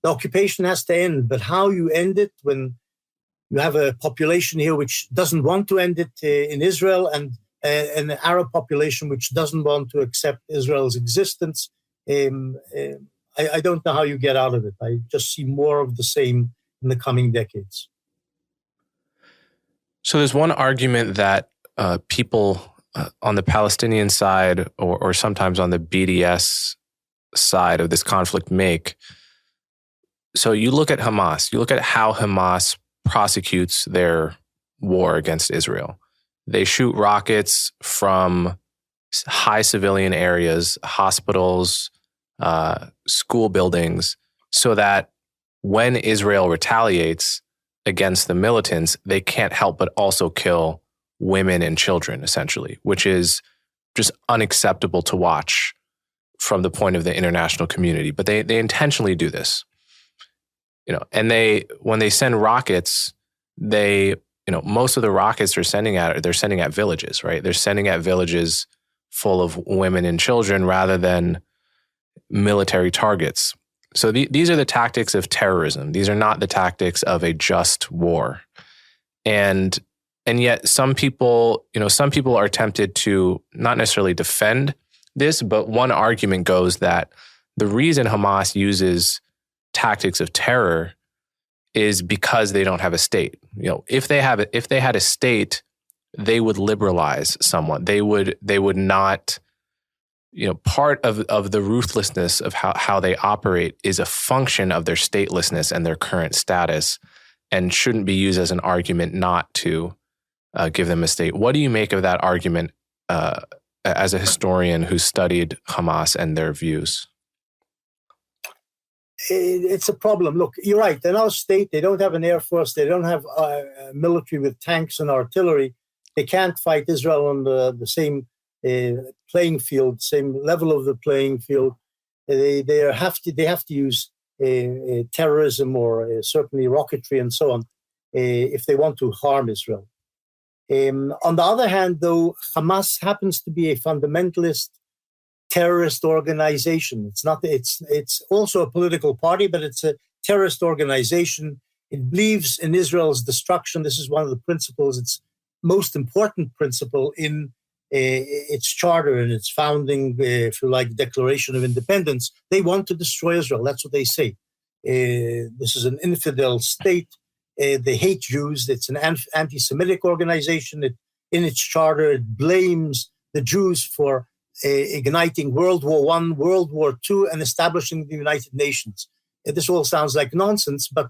The occupation has to end, but how you end it when you have a population here which doesn't want to end it in Israel and an Arab population which doesn't want to accept Israel's existence, I don't know how you get out of it. I just see more of the same in the coming decades. So there's one argument that people on the Palestinian side or sometimes on the BDS side of this conflict make. So you look at Hamas, you look at how Hamas prosecutes their war against Israel. They shoot rockets from high civilian areas, hospitals, school buildings, so that when Israel retaliates, against the militants, they can't help but also kill women and children, essentially, which is just unacceptable to watch from the point of the international community. But they intentionally do this, and when they send rockets, most of the rockets they're sending at villages, right? They're sending at villages full of women and children rather than military targets. So these are the tactics of terrorism. These are not the tactics of a just war. And yet some people are tempted to not necessarily defend this, but one argument goes that the reason Hamas uses tactics of terror is because they don't have a state. If they had a state, they would liberalize somewhat. They would not. Part of the ruthlessness of how they operate is a function of their statelessness and their current status, and shouldn't be used as an argument not to give them a state. What do you make of that argument as a historian who studied Hamas and their views? It's a problem. Look, you're right. They're not a state. They don't have an air force. They don't have a military with tanks and artillery. They can't fight Israel on the same playing field, same level of the playing field. They have to use terrorism or certainly rocketry and so on if they want to harm Israel. On the other hand, though, Hamas happens to be a fundamentalist terrorist organization. It's also a political party, but it's a terrorist organization. It believes in Israel's destruction. This is one of the principles, its most important principle in its charter and its founding, if you like, Declaration of Independence. They want to destroy Israel. That's what they say. This is an infidel state. They hate Jews. It's an anti-Semitic organization. In its charter, it blames the Jews for igniting World War I, World War II, and establishing the United Nations. This all sounds like nonsense, but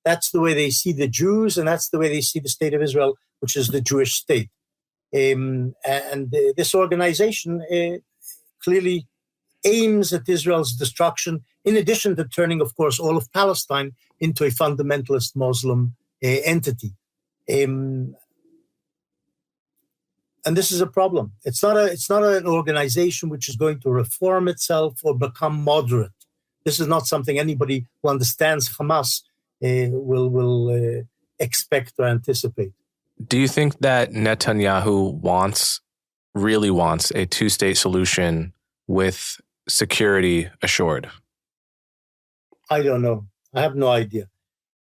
that's the way they see the Jews, and that's the way they see the state of Israel, which is the Jewish state. And this organization clearly aims at Israel's destruction, in addition to turning, of course, all of Palestine into a fundamentalist Muslim entity. And this is a problem. It's not an organization which is going to reform itself or become moderate. This is not something anybody who understands Hamas will expect or anticipate. Do you think that Netanyahu really wants a two-state solution with security assured? I don't know. I have no idea.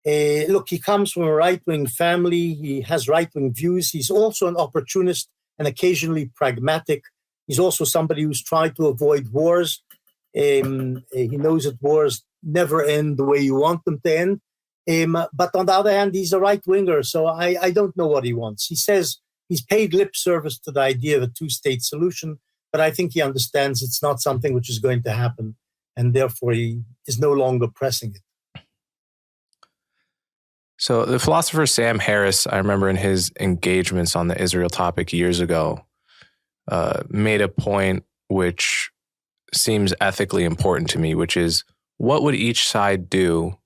Look, he comes from a right-wing family. He has right-wing views. He's also an opportunist and occasionally pragmatic. He's also somebody who's tried to avoid wars. He knows that wars never end the way you want them to end. But on the other hand, he's a right-winger, so I don't know what he wants. He says he's paid lip service to the idea of a two-state solution, but I think he understands it's not something which is going to happen, and therefore he is no longer pressing it. So the philosopher Sam Harris, I remember in his engagements on the Israel topic years ago, made a point which seems ethically important to me, which is, what would each side do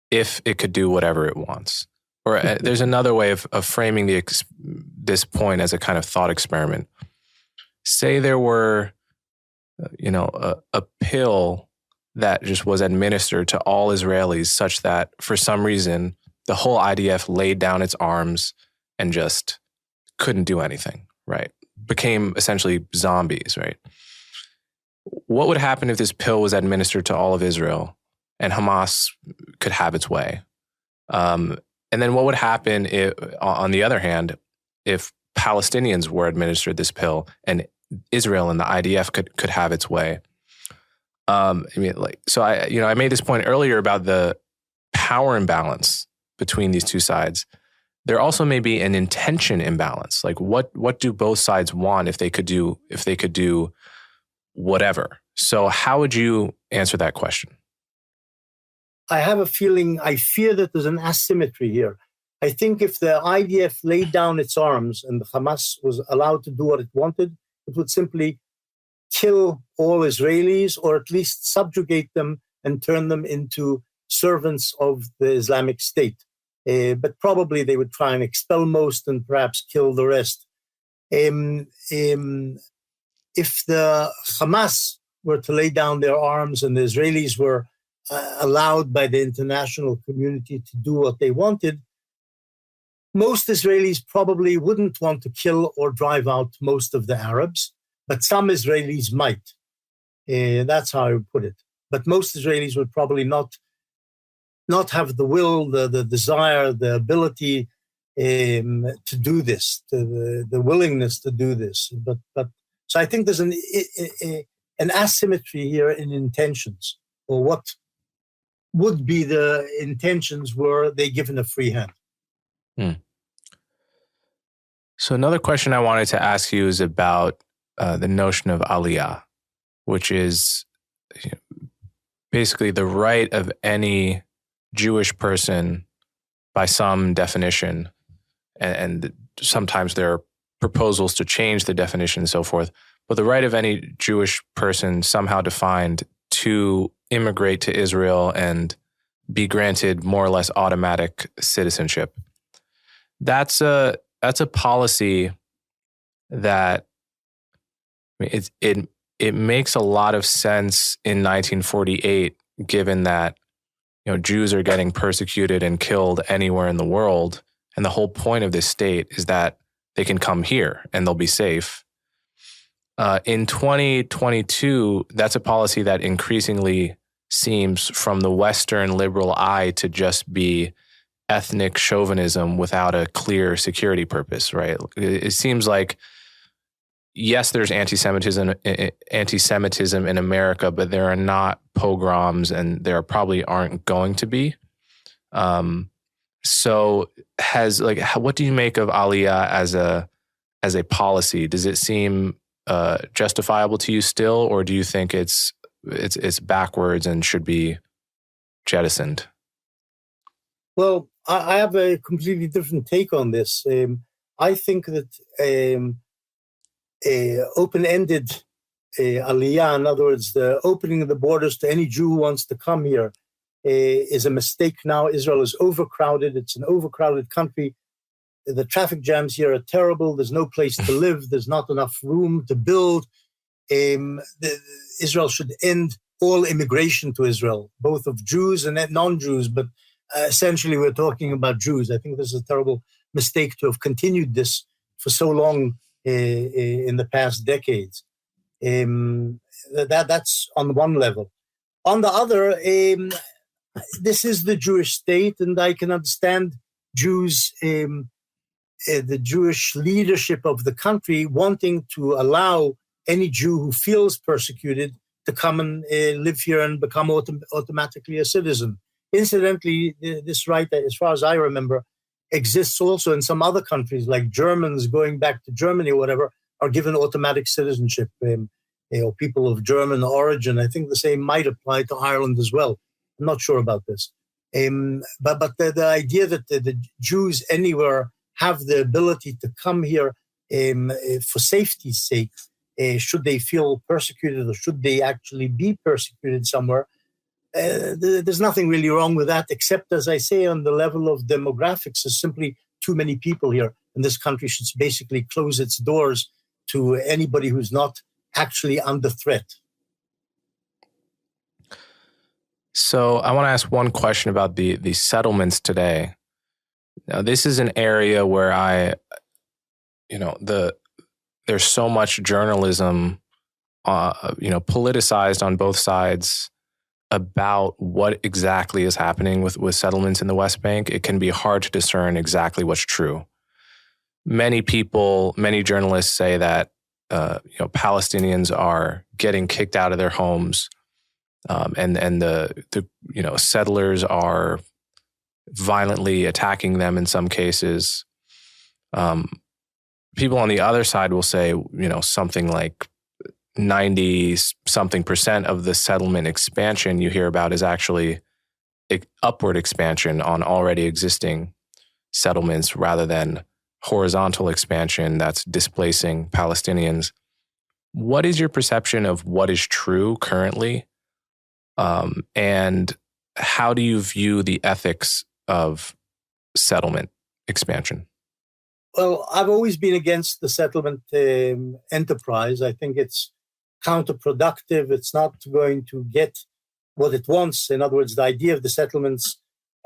if it could do whatever it wants? Or there's another way of framing this point as a kind of thought experiment. Say there were, a pill that just was administered to all Israelis such that for some reason the whole IDF laid down its arms and just couldn't do anything, right? Became essentially zombies, right? What would happen if this pill was administered to all of Israel and Hamas could have its way? And then what would happen if, on the other hand, if Palestinians were administered this pill and Israel and the IDF could have its way? I made this point earlier about the power imbalance between these two sides. There also may be an intention imbalance. Like what do both sides want if they could do whatever? So how would you answer that question? I have a feeling, I fear that there's an asymmetry here. I think if the IDF laid down its arms and Hamas was allowed to do what it wanted, it would simply kill all Israelis, or at least subjugate them and turn them into servants of the Islamic State. but probably they would try and expel most and perhaps kill the rest. If the Hamas were to lay down their arms and the Israelis were allowed by the international community to do what they wanted, most Israelis probably wouldn't want to kill or drive out most of the Arabs, but some Israelis might. That's how I would put it. But most Israelis would probably not have the will, the desire, the ability to do this, the willingness to do this. But so I think there's an asymmetry here in intentions, or what would be the intentions were they given a free hand. So another question I wanted to ask you is about the notion of aliyah, which is basically the right of any Jewish person by some definition, and sometimes there are proposals to change the definition and so forth, but the right of any Jewish person somehow defined to immigrate to Israel and be granted more or less automatic citizenship. That's a policy that it makes a lot of sense in 1948, given that Jews are getting persecuted and killed anywhere in the world, and the whole point of this state is that they can come here and they'll be safe. In 2022, that's a policy that increasingly seems, from the Western liberal eye, to just be ethnic chauvinism without a clear security purpose, right? It seems like, yes, there's anti-Semitism in America, but there are not pogroms, and there probably aren't going to be. So, what do you make of Aliyah as a policy? Does it seem justifiable to you still, or do you think it's backwards and should be jettisoned? Well, I have a completely different take on this. I think that open-ended aliyah, in other words, the opening of the borders to any Jew who wants to come here, is a mistake now. Israel is overcrowded. It's an overcrowded country. The traffic jams here are terrible. There's no place to live. There's not enough room to build. Israel should end all immigration to Israel, both of Jews and non-Jews, but essentially we're talking about Jews. I think this is a terrible mistake to have continued this for so long in the past decades. That's on one level. On the other, this is the Jewish state, and I can understand Jews, the Jewish leadership of the country wanting to allow any Jew who feels persecuted to come and live here and become automatically a citizen. Incidentally, this right, as far as I remember, exists also in some other countries, like Germans going back to Germany or whatever, are given automatic citizenship, people of German origin. I think the same might apply to Ireland as well. I'm not sure about this. But the idea that the Jews anywhere have the ability to come here for safety's sake, should they feel persecuted or should they actually be persecuted somewhere, there's nothing really wrong with that, except, as I say, on the level of demographics, there's simply too many people here, and this country should basically close its doors to anybody who's not actually under threat. So I want to ask one question about the settlements today. Now, this is an area where there's so much journalism, politicized on both sides about what exactly is happening with settlements in the West Bank. It can be hard to discern exactly what's true. Many journalists say that Palestinians are getting kicked out of their homes, and the settlers are violently attacking them in some cases. People on the other side will say, something like 90-something% of the settlement expansion you hear about is actually upward expansion on already existing settlements rather than horizontal expansion that's displacing Palestinians. What is your perception of what is true currently? And how do you view the ethics of settlement expansion? Well, I've always been against the settlement enterprise. I think it's counterproductive. It's not going to get what it wants. In other words, the idea of the settlements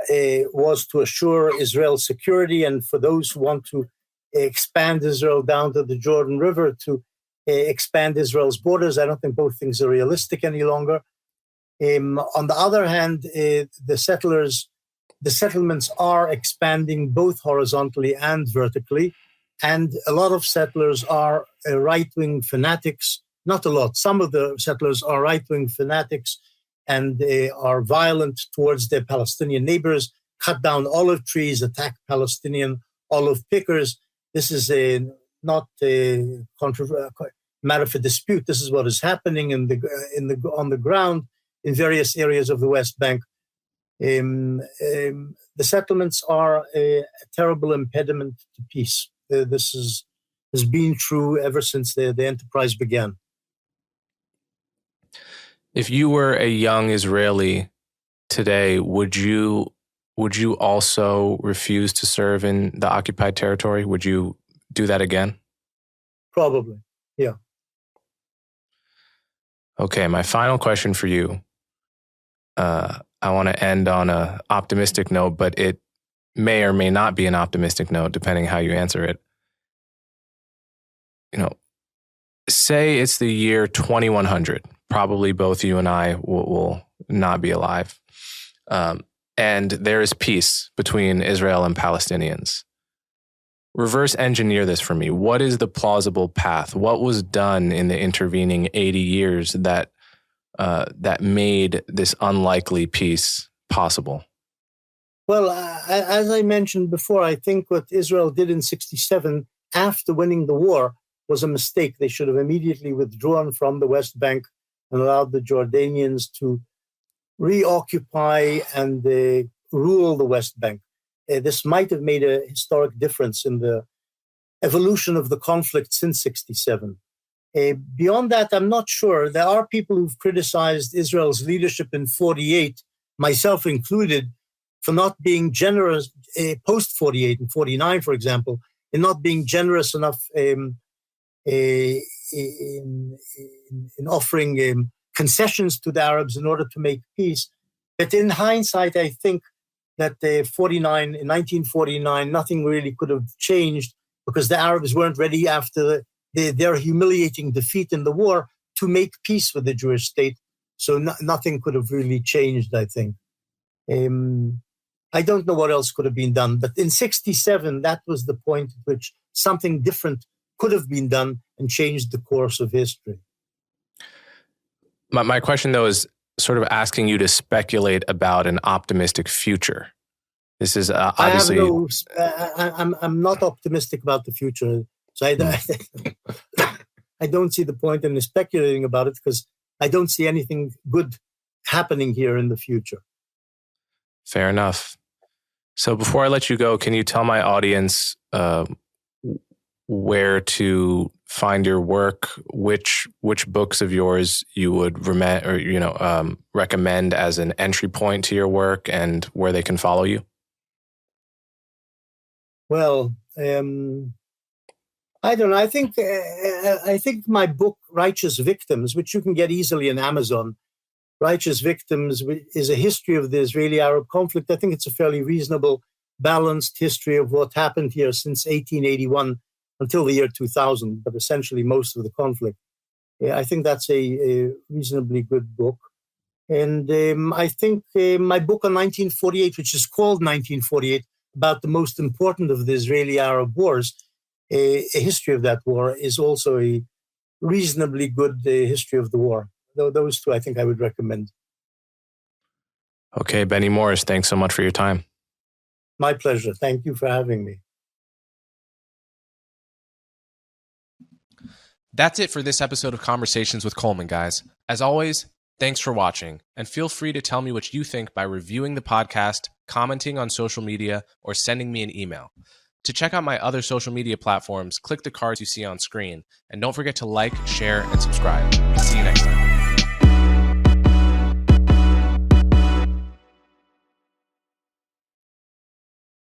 was to assure Israel's security, and for those who want to expand Israel down to the Jordan River, to expand Israel's borders. I don't think both things are realistic any longer. On the other hand, the settlements are expanding both horizontally and vertically, and a lot of settlers are right-wing fanatics. Not a lot. Some of the settlers are right-wing fanatics, and they are violent towards their Palestinian neighbors, cut down olive trees, attack Palestinian olive pickers. This is not a matter for dispute. This is what is happening on the ground in various areas of the West Bank. The settlements are a terrible impediment to peace. This has been true ever since the enterprise began. If you were a young Israeli today, would you also refuse to serve in the occupied territory? Would you do that again? Probably, yeah. Okay, my final question for you. I want to end on an optimistic note, but it may or may not be an optimistic note, depending how you answer it. Say it's the year 2100. Probably both you and I will not be alive. And there is peace between Israel and Palestinians. Reverse engineer this for me. What is the plausible path? What was done in the intervening 80 years that made this unlikely peace possible? Well, as I mentioned before, I think what Israel did in 1967 after winning the war was a mistake. They should have immediately withdrawn from the West Bank and allowed the Jordanians to reoccupy and rule the West Bank. This might have made a historic difference in the evolution of the conflict since 1967. Beyond that, I'm not sure. There are people who've criticized Israel's leadership in 1948, myself included, for not being generous post-48 and 49, for example, in not being generous enough in offering concessions to the Arabs in order to make peace. But in hindsight, I think that in 1949, nothing really could have changed because the Arabs weren't ready after their humiliating defeat in the war to make peace with the Jewish state. So nothing could have really changed, I think. I don't know what else could have been done. But in 1967, that was the point at which something different could have been done and changed the course of history. My question, though, is sort of asking you to speculate about an optimistic future. This is obviously... I'm not optimistic about the future. So I don't see the point in speculating about it because I don't see anything good happening here in the future. Fair enough. So before I let you go, can you tell my audience where to find your work, which books of yours you would recommend as an entry point to your work, and where they can follow you? Well, I don't know. I think my book, Righteous Victims, which you can get easily on Amazon, Righteous Victims is a history of the Israeli-Arab conflict. I think it's a fairly reasonable, balanced history of what happened here since 1881 until the year 2000, but essentially most of the conflict. I think that's a reasonably good book. And I think my book on 1948, which is called 1948, about the most important of the Israeli-Arab wars, a history of that war, is also a reasonably good history of the war. Those two, I think I would recommend. Okay, BennyMorris, thanks so much for your time. My pleasure. Thank you for having me. That's it for this episode of Conversations with Coleman, guys. As always, thanks for watching, and feel free to tell me what you think by reviewing the podcast, commenting on social media, or sending me an email. To check out my other social media platforms, click the cards you see on screen, and don't forget to like, share, and subscribe. See you next time.